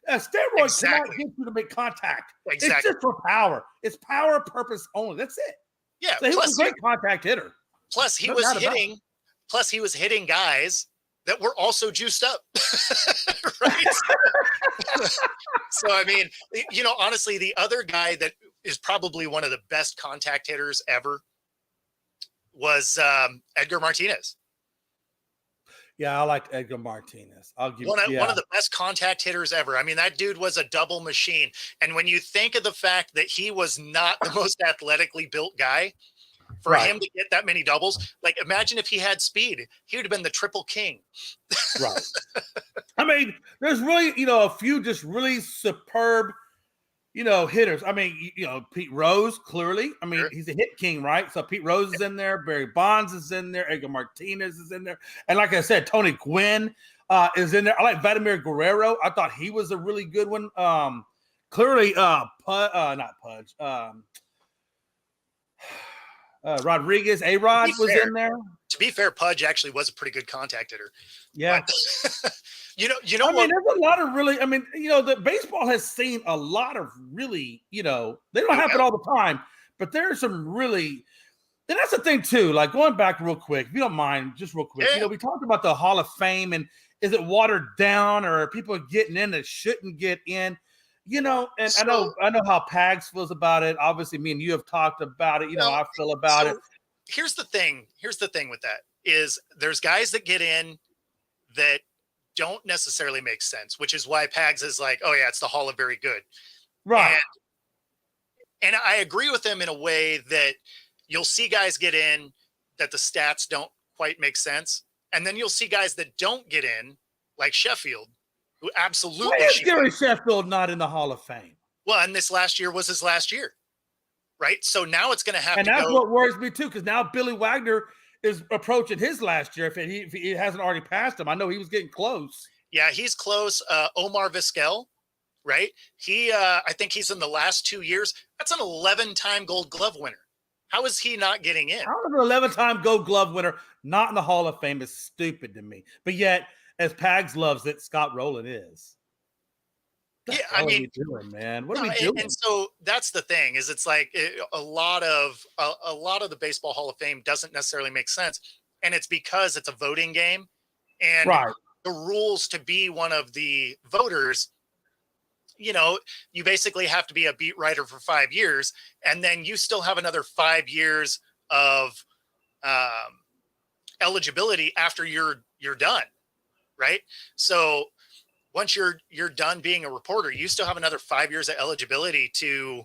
Steroids cannot get you to make contact. Exactly. It's just for power. It's power purpose only. That's it. Yeah. So he was a great contact hitter. Plus, he was hitting guys that were also juiced up. Right. So, I mean, honestly, the other guy that is probably one of the best contact hitters ever was Edgar Martinez. Yeah, I liked Edgar Martinez. I'll give one of the best contact hitters ever. I mean, that dude was a double machine. And when you think of the fact that he was not the most athletically built guy, for him to get that many doubles, like imagine if he had speed, he would have been the triple king. Right. I mean, there's really, a few just really superb, hitters. I mean, Pete Rose, clearly. I mean, he's a hit king, right? So Pete Rose is in there. Barry Bonds is in there. Edgar Martinez is in there. And like I said, Tony Gwynn is in there. I like Vladimir Guerrero. I thought he was a really good one. Clearly, not Pudge. Rodriguez, A-Rod was in there. To be fair, Pudge actually was a pretty good contact hitter. Yeah. But, there's a lot of really, the baseball has seen a lot of really, they don't happen all the time, but there's some really, and that's the thing too, like going back real quick, if you don't mind, just real quick, we talked about the Hall of Fame and is it watered down or are people getting in that shouldn't get in? And I know how Pags feels about it. Obviously, me and you have talked about it. I feel about it. Here's the thing with that is there's guys that get in that don't necessarily make sense, which is why Pags is like, oh yeah, it's the Hall of Very Good. Right. And I agree with him in a way that you'll see guys get in that the stats don't quite make sense. And then you'll see guys that don't get in, like Sheffield, who absolutely. Why is Gary Sheffield not in the Hall of Fame? Well, and this last year was his last year, right? So now it's going to have and to go. And that's what worries me too, because now Billy Wagner is approaching his last year if he hasn't already passed him. I know he was getting close. Yeah, he's close. Omar Vizquel, right? I think he's in the last 2 years. That's an 11-time Gold Glove winner. How is he not getting in? How is an 11-time Gold Glove winner not in the Hall of Fame is stupid to me. But yet, as Pags loves it, Scott Rowland is. Yeah, I mean, what are we doing, man? What are we doing? And so that's the thing is, it's like a lot of the Baseball Hall of Fame doesn't necessarily make sense, and it's because it's a voting game, and the rules to be one of the voters, you basically have to be a beat writer for 5 years, and then you still have another 5 years of eligibility after you're done, right? So once you're done being a reporter, you still have another 5 years of eligibility to,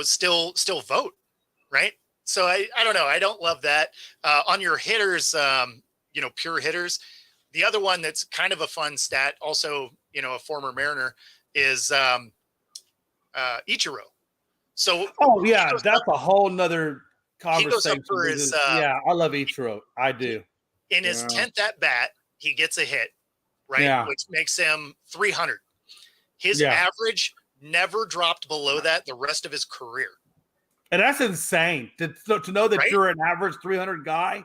still vote, right? So I don't know. I don't love that. On your hitters, pure hitters, the other one that's kind of a fun stat, also, a former Mariner, is Ichiro. So, that's a whole nother conversation. He goes up for his, I love Ichiro. I do. In his 10th at bat, he gets a hit, right? Yeah. Which makes him 300. His average never dropped below that the rest of his career. And that's insane to know that you're an average 300 guy.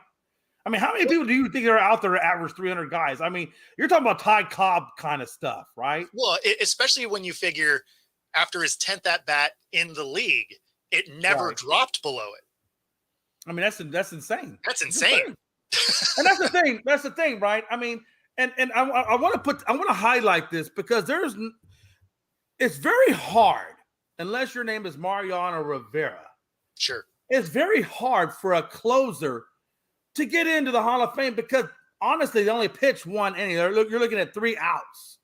I mean, how many people do you think are out there average 300 guys? I mean, you're talking about Ty Cobb kind of stuff, right? Well, especially when you figure after his 10th at bat in the league, it never dropped below it. I mean, that's insane. That's insane. And that's the thing, right? I mean, and I want to highlight this because it's very hard unless your name is Mariano Rivera. Sure. It's very hard for a closer to get into the Hall of Fame because honestly, they only pitch one inning. You're looking at 3 outs,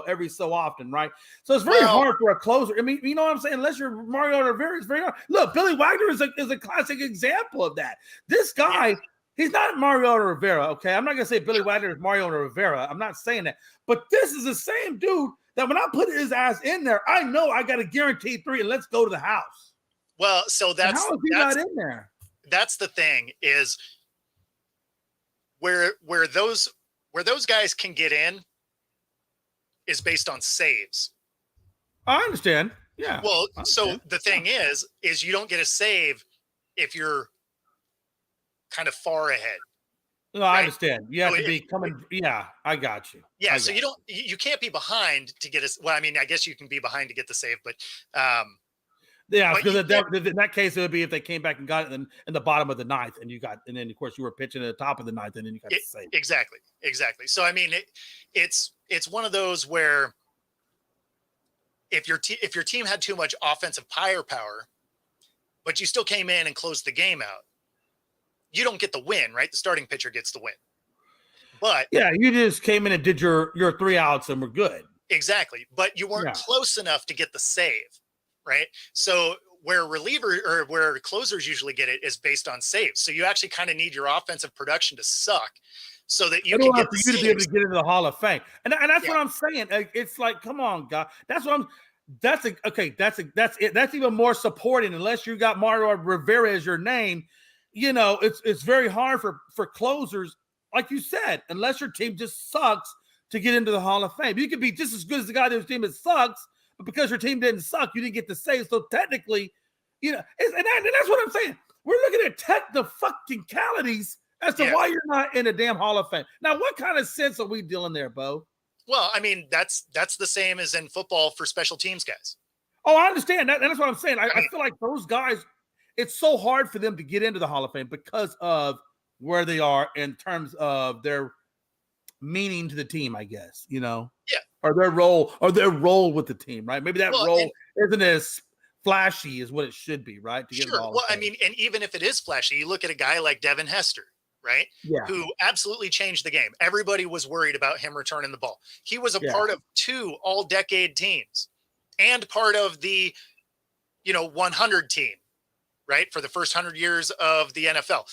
every so often, right? So it's very hard for a closer. I mean, you know what I'm saying? Unless you're Mariano Rivera, it's very hard. Look, Billy Wagner is a classic example of that. This guy. Yeah. He's not Mariano Rivera, okay? I'm not going to say Billy Wagner is Mariano Rivera. I'm not saying that. But this is the same dude that when I put his ass in there, I know I got a guaranteed 3 and let's go to the house. Well, so how is he not in there? That's the thing is where those guys can get in is based on saves. I understand. Yeah. Well, so the thing is you don't get a save if you're kind of far ahead. No, I understand. You have to be coming. Yeah, I got you. Yeah, so you can't be behind to get us. Well, I mean, I guess you can be behind to get the save, but because in that case, it would be if they came back and got it in the bottom of the ninth, and then of course you were pitching at the top of the ninth, and then you got the save. Exactly. So I mean, it's one of those where if your team had too much offensive firepower, but you still came in and closed the game out, you don't get the win, right? The starting pitcher gets the win. But you just came in and did your 3 outs and we're good. Exactly. But you weren't close enough to get the save, right? So where closers usually get it is based on saves. So you actually kind of need your offensive production to suck so that you can get the saves. To be able to get into the Hall of Fame. And that's what I'm saying. It's like, come on, God. That's even more supporting unless you got Mario Rivera as your name. It's very hard for closers, like you said, unless your team just sucks to get into the Hall of Fame. You could be just as good as the guy whose team sucks, but because your team didn't suck, you didn't get the save. So technically, and that's what I'm saying. We're looking at technicalities as to why you're not in a damn Hall of Fame. Now, what kind of sense are we dealing there, Bo? Well, I mean, that's the same as in football for special teams guys. Oh, I understand that. That's what I'm saying. I feel like those guys, it's so hard for them to get into the Hall of Fame because of where they are in terms of their meaning to the team, I guess, or their role with the team, right? Maybe that role isn't as flashy as what it should be, right? I mean, and even if it is flashy, you look at a guy like Devin Hester, right? Yeah. Who absolutely changed the game. Everybody was worried about him returning the ball. He was a part of 2 all-decade teams. and part of the, 100 team, right? For the first 100 years of the NFL.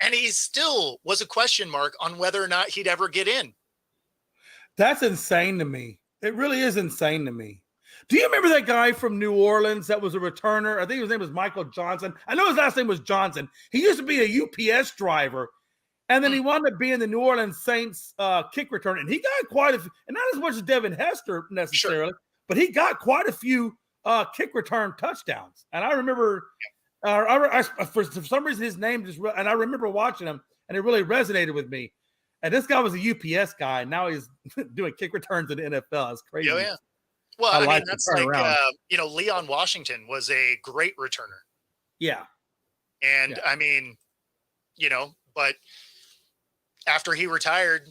And he still was a question mark on whether or not he'd ever get in. That's insane to me. It really is insane to me. Do you remember that guy from New Orleans that was a returner? I think his name was Michael Johnson. I know his last name was Johnson. He used to be a UPS driver, and then he wound up being the New Orleans Saints kick returner. And he got quite a few, and not as much as Devin Hester necessarily, but he got quite a few kick return touchdowns. And I remember, for some reason, his name and I remember watching him, and it really resonated with me. And this guy was a UPS guy, and now he's doing kick returns in the NFL. It's crazy. Yeah. Well, I mean, that's like, Leon Washington was a great returner. Yeah. And I mean, but after he retired,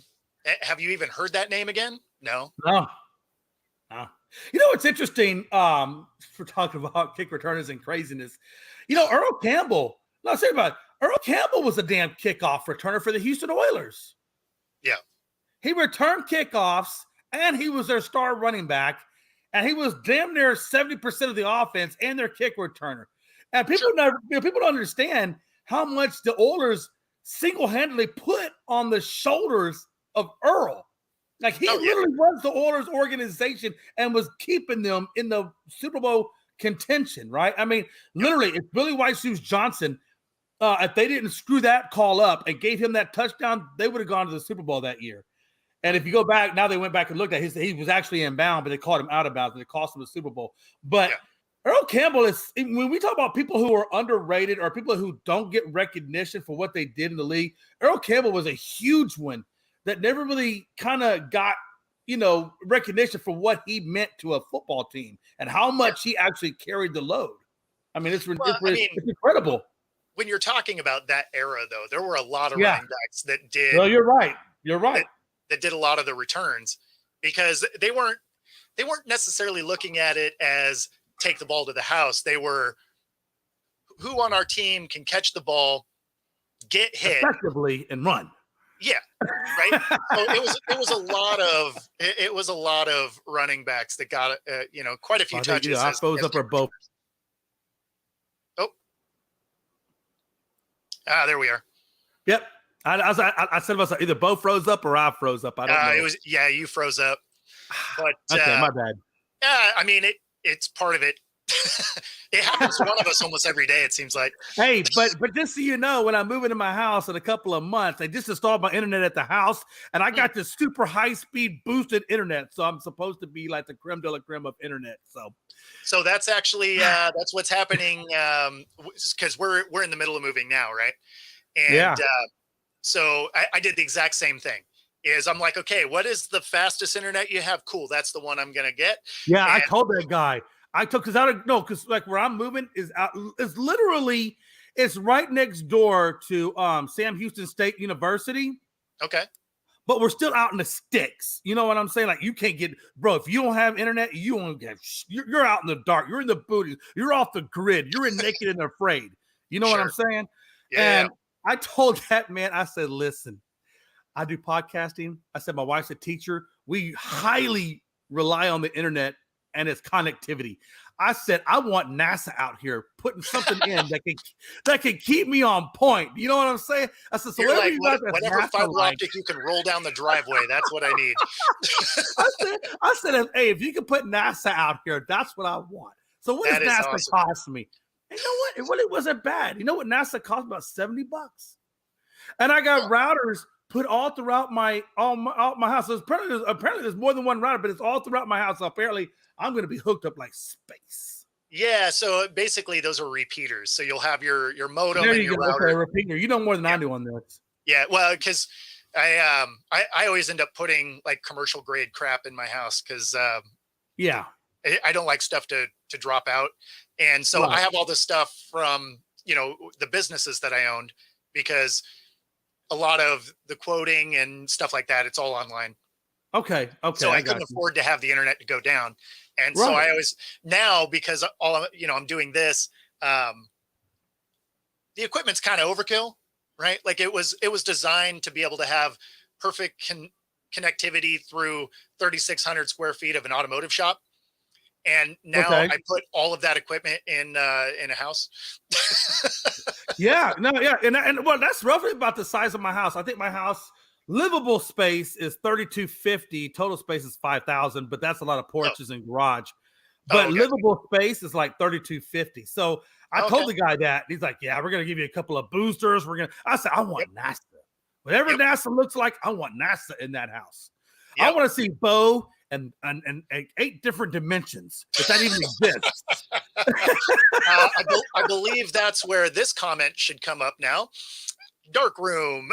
have you even heard that name again? No. You know what's interesting? For talking about kick returners and craziness, Earl Campbell. No, say about it. Earl Campbell was a damn kickoff returner for the Houston Oilers. Yeah, he returned kickoffs, and he was their star running back, and he was damn near 70% of the offense and their kick returner. And people people don't understand how much the Oilers single-handedly put on the shoulders of Earl. Like he literally was the Oilers organization and was keeping them in the Super Bowl contention, right? I mean, literally, if Billy White Shoes Johnson, if they didn't screw that call up and gave him that touchdown, they would have gone to the Super Bowl that year. And if you go back, now they went back and looked at he was actually in bound, but they called him out of bounds and it cost him the Super Bowl. But Earl Campbell is, when we talk about people who are underrated or people who don't get recognition for what they did in the league, Earl Campbell was a huge one that never really kind of got, recognition for what he meant to a football team and how much he actually carried the load. I mean, it's incredible. When you're talking about that era, though, there were a lot of running backs that did. Well, you're right. That did a lot of the returns because they weren't necessarily looking at it as take the ball to the house. They were, who on our team can catch the ball, get hit effectively, and run. Yeah, right. So it was a lot of running backs that got quite a few touches. I froze up our both. Oh, there we are. Yep. I said myself either Bo froze up or I froze up. I don't know. You froze up. But okay, my bad. Yeah, I mean it's part of it. It happens to one of us almost every day, it seems like. Hey, but just so you know, when I move into my house in a couple of months, I just installed my internet at the house, and I got this super high-speed boosted internet. So I'm supposed to be like the creme de la creme of internet. So that's actually that's what's happening because we're in the middle of moving now, right? And so I did the exact same thing. I'm like, okay, what is the fastest internet you have? Cool, that's the one I'm gonna get. Yeah, and I told that guy. Because like where I'm moving is literally right next door to Sam Houston State University. Okay. But we're still out in the sticks. You know what I'm saying? Like you can't get, bro, if you don't have internet, you won't get, you're out in the dark. You're in the booties. You're off the grid. You're in naked and afraid. You know what I'm saying? Yeah. And I told that man, I said, listen, I do podcasting. I said, my wife's a teacher. We highly rely on the internet and its connectivity. I said, I want NASA out here putting something in that can keep me on point. You know what I'm saying? I said, so whatever fiber optic you can roll down the driveway, that's what I need. I said, hey, if you can put NASA out here, that's what I want. So what does NASA cost me? And you know what? It really wasn't bad. You know what NASA cost? About $70. And I got routers put all throughout my house. So apparently there's more than one router, but it's all throughout my house. So apparently I'm going to be hooked up like space. Yeah. So basically those are repeaters. So you'll have your modem and your router. Okay, repeater. You know more than I do on this. Yeah. Well, because I always end up putting like commercial grade crap in my house because I don't like stuff to drop out. And so I have all this stuff from, the businesses that I owned because a lot of the quoting and stuff like that, it's all online. Okay. So I couldn't afford to have the internet to go down. And so I always now, because I'm doing this, the equipment's kind of overkill, right? Like it was designed to be able to have perfect connectivity through 3,600 square feet of an automotive shop. and now Okay. I put all of that equipment in a house. Yeah, no, yeah, and well, that's roughly about the size of my house. I think my house livable space is 3,250. Total space is 5,000, but that's a lot of porches and garage. But Oh, okay. livable space is like 3,250. So I Okay. told the guy that. He's like, "Yeah, we're gonna give you a couple of boosters. I said, I want NASA. Whatever NASA looks like, I want NASA in that house. I want to see Bo and 8 different dimensions, if that even exists." I believe that's where this comment should come up now. Dark room.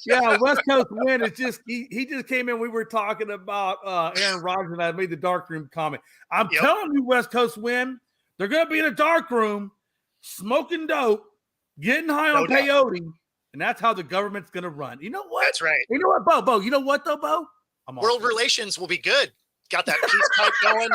yeah. West Coast Win is just he just came in. We were talking about Aaron Rodgers, and I made the dark room comment. I'm telling you, West Coast Win, they're gonna be in a dark room, smoking dope, getting high on peyote, and that's how the government's gonna run. You know what? That's right. You know what, Bo? You know what though, Bo? World relations will be good. Got that peace pipe going.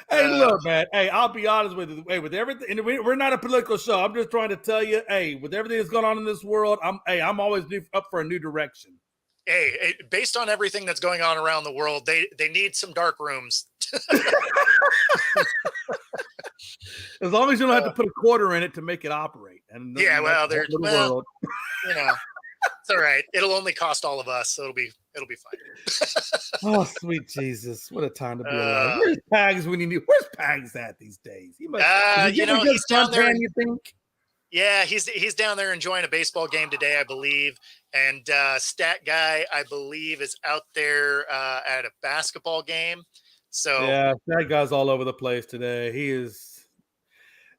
Hey, look, man. Hey, I'll be honest with you. Hey, with everything, and we're not a political show. I'm just trying to tell you, hey, with everything that's going on in this world, I'm always up for a new direction. Hey, based on everything that's going on around the world, they need some dark rooms. As long as you don't have to put a quarter in it to make it operate. And yeah, well, there's world. You know, it's all right. It'll only cost all of us, so it'll be fine. Oh, sweet Jesus! What a time to be alive. Where's Pags when you need? Where's Pags at these days? He's down there. You think? Yeah, he's down there enjoying a baseball game today, I believe. And Stat Guy, I believe, is out there at a basketball game. So yeah, that guy's all over the place today. He is.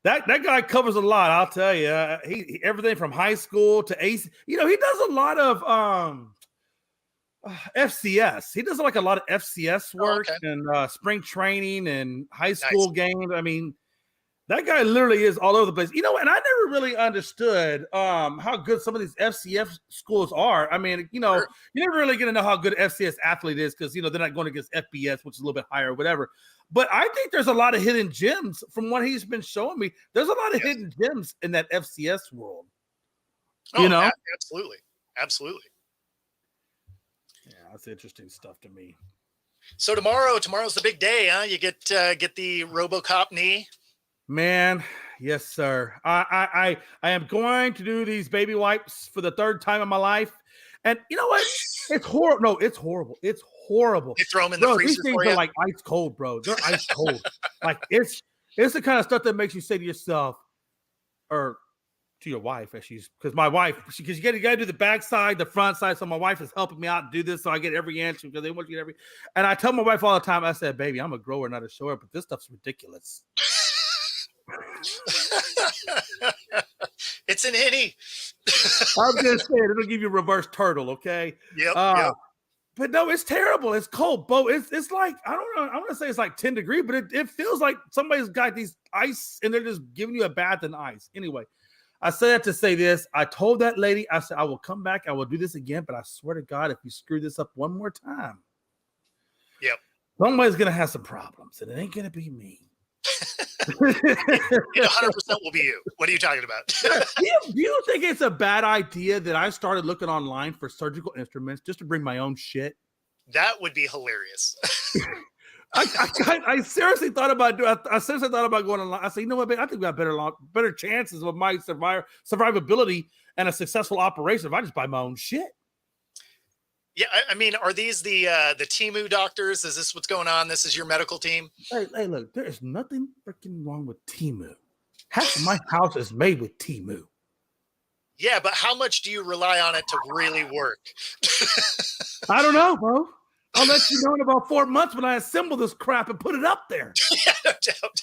That guy covers a lot, I'll tell you. He everything from high school to AC. You know, he does a lot of FCS. He does like a lot of FCS work and spring training and high school games. I mean, that guy literally is all over the place. You know, and I never really understood how good some of these FCS schools are. I mean, you know, you never really get to know how good an FCS athlete is because, you know, they're not going against FBS, which is a little bit higher or whatever. But I think there's a lot of hidden gems from what he's been showing me. There's a lot of hidden gems in that FCS world. Oh, you know? Absolutely. Absolutely. Yeah, that's interesting stuff to me. So tomorrow's the big day, huh? You get the RoboCop knee. Man, yes, sir. I am going to do these baby wipes for the 3rd time in my life. And you know what? It's horrible. No, it's horrible. It's horrible. You throw them in the freezer. These things for you? are like ice cold, bro. They're ice cold. Like it's the kind of stuff that makes you say to yourself, or to your wife, because my wife, because you got to do the back side, the front side. So my wife is helping me out and do this, so I get every answer because they want you to get every. And I tell my wife all the time, I said, "Baby, I'm a grower, not a shower, but this stuff's ridiculous." It's an innie. I'm just saying it'll give you a reverse turtle, okay? Yep. But no, it's terrible. It's cold, Bo. It's like, I don't know. I want to say it's like 10 degrees, but it feels like somebody's got these ice and they're just giving you a bath in ice. Anyway, I said that to say this. I told that lady, I said, I will come back. I will do this again, but I swear to God, if you screw this up one more time, somebody's going to have some problems and it ain't going to be me. It 100% will be you. What are you talking about? Do you think it's a bad idea that I started looking online for surgical instruments just to bring my own shit? That would be hilarious. I seriously thought about doing. I seriously thought about going online. I said, you know what, babe? I think we got better chances of my survivability and a successful operation if I just buy my own shit. Yeah, I mean, are these the Temu doctors? Is this what's going on? This is your medical team? Hey, look, there is nothing freaking wrong with Temu. Half of my house is made with Temu. Yeah, but how much do you rely on it to really work? I don't know, bro. I'll let you know in about 4 months when I assemble this crap and put it up there. Yeah, no doubt.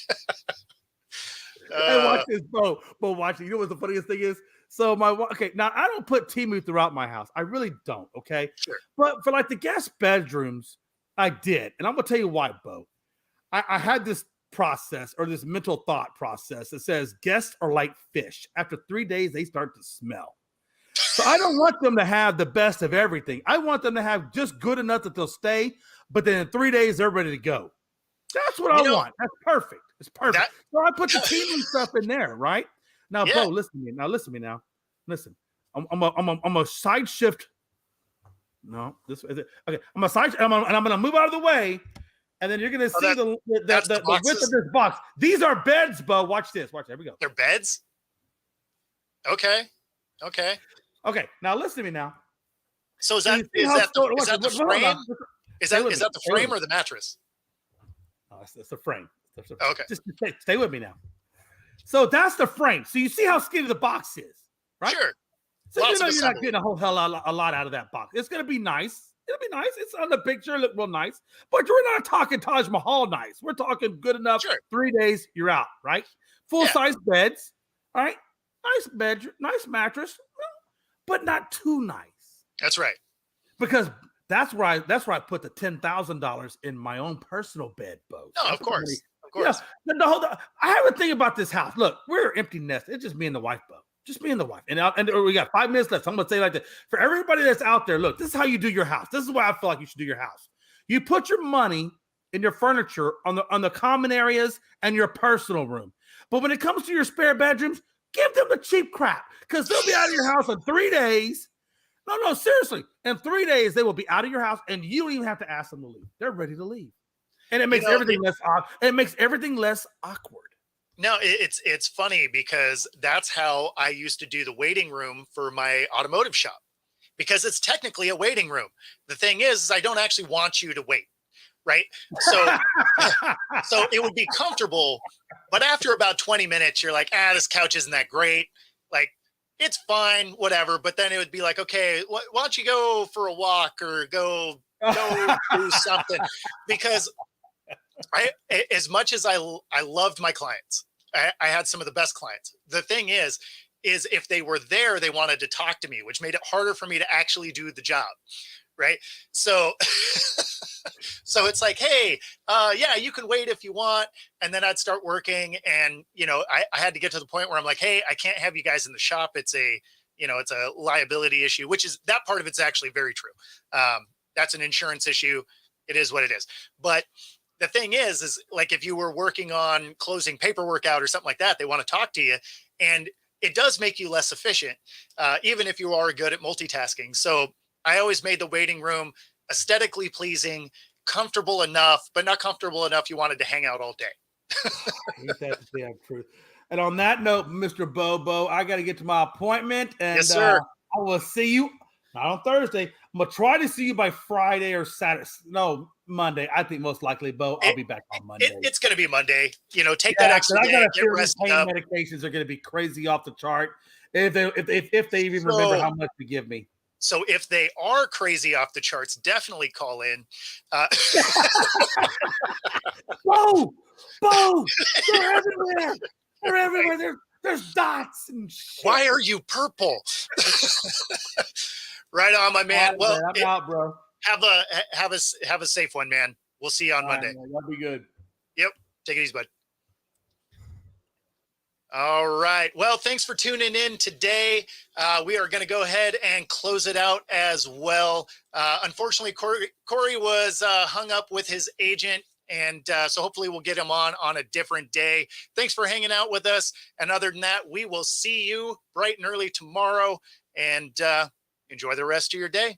Hey, watch this, bro. But watch it. You know what the funniest thing is? So now I don't put Temu throughout my house. I really don't, okay? Sure. But for like the guest bedrooms, I did. And I'm going to tell you why, Bo. I had this process or this mental thought process that says guests are like fish. After 3 days, they start to smell. So I don't want them to have the best of everything. I want them to have just good enough that they'll stay, but then in 3 days, they're ready to go. That's what I want. That's perfect. It's perfect. So I put the Temu stuff in there, right? Now, Bo, listen to me. Listen. I'm a side shift No, this is it. Okay. I'm gonna move out of the way, and then you're gonna see the width of this box. These are beds, Bo. Watch this. Watch. There we go. They're beds. Okay. Now listen to me now. So is that the frame? Is that the frame or the mattress? Oh, it's the frame. Okay. Just stay with me now. So that's the frame. So you see how skinny the box is, right? Sure. So you know you're not getting a whole hell a lot out of that box. It's gonna be nice. It'll be nice. It's on the picture, look real nice. But we're not talking Taj Mahal nice. We're talking good enough. Sure. 3 days, you're out, right? Full-size beds, all right? Nice bed, nice mattress, but not too nice. That's right. Because that's where I put the $10,000 in my own personal bed, Bo. No, of course. Of course. Yeah, I have a thing about this house. Look, we're empty nest. It's just me and the wife, Bo. Just me and the wife. And we got 5 minutes left. So I'm going to say like that. For everybody that's out there, look, this is how you do your house. This is why I feel like you should do your house. You put your money in your furniture on the common areas and your personal room. But when it comes to your spare bedrooms, give them the cheap crap because they'll be out of your house in 3 days. No, seriously. In 3 days, they will be out of your house and you don't even have to ask them to leave. They're ready to leave. And it makes everything less awkward. No, it's funny because that's how I used to do the waiting room for my automotive shop because it's technically a waiting room. The thing is I don't actually want you to wait, right? So, so it would be comfortable, but after about 20 minutes, you're like, this couch isn't that great. Like, it's fine, whatever. But then it would be like, okay, why don't you go for a walk or go do something? Because as much as I loved my clients, I had some of the best clients. The thing is if they were there, they wanted to talk to me, which made it harder for me to actually do the job. Right. So, so it's like, hey, yeah, you can wait if you want. And then I'd start working. And, I had to get to the point where I'm like, hey, I can't have you guys in the shop. It's a liability issue, which is that part of it's actually very true. That's an insurance issue. It is what it is. But the thing is like if you were working on closing paperwork out or something like that, they want to talk to you. And it does make you less efficient, even if you are good at multitasking. So I always made the waiting room aesthetically pleasing, comfortable enough, but not comfortable enough you wanted to hang out all day. Ain't that the damn truth? And on that note, Mr. Bobo, I got to get to my appointment. And yes, sir. I will see you not on Thursday. I'm going to try to see you by Friday or Saturday. No, Monday. I think most likely, Bo, I'll be back on Monday. It's going to be Monday. Take that extra day, get rested up. Medications are going to be crazy off the chart if they even remember how much to give me. So if they are crazy off the charts, definitely call in. Bo, they're everywhere. They're everywhere. There's dots and shit. Why are you purple? Right on, my man. Well, I'm out, bro. Have a safe one, man. We'll see you on Monday. Man, that'll be good. Yep. Take it easy, bud. All right. Well, thanks for tuning in today. We are going to go ahead and close it out as well. Unfortunately, Corey was hung up with his agent. And so hopefully we'll get him on a different day. Thanks for hanging out with us. And other than that, we will see you bright and early tomorrow. And enjoy the rest of your day.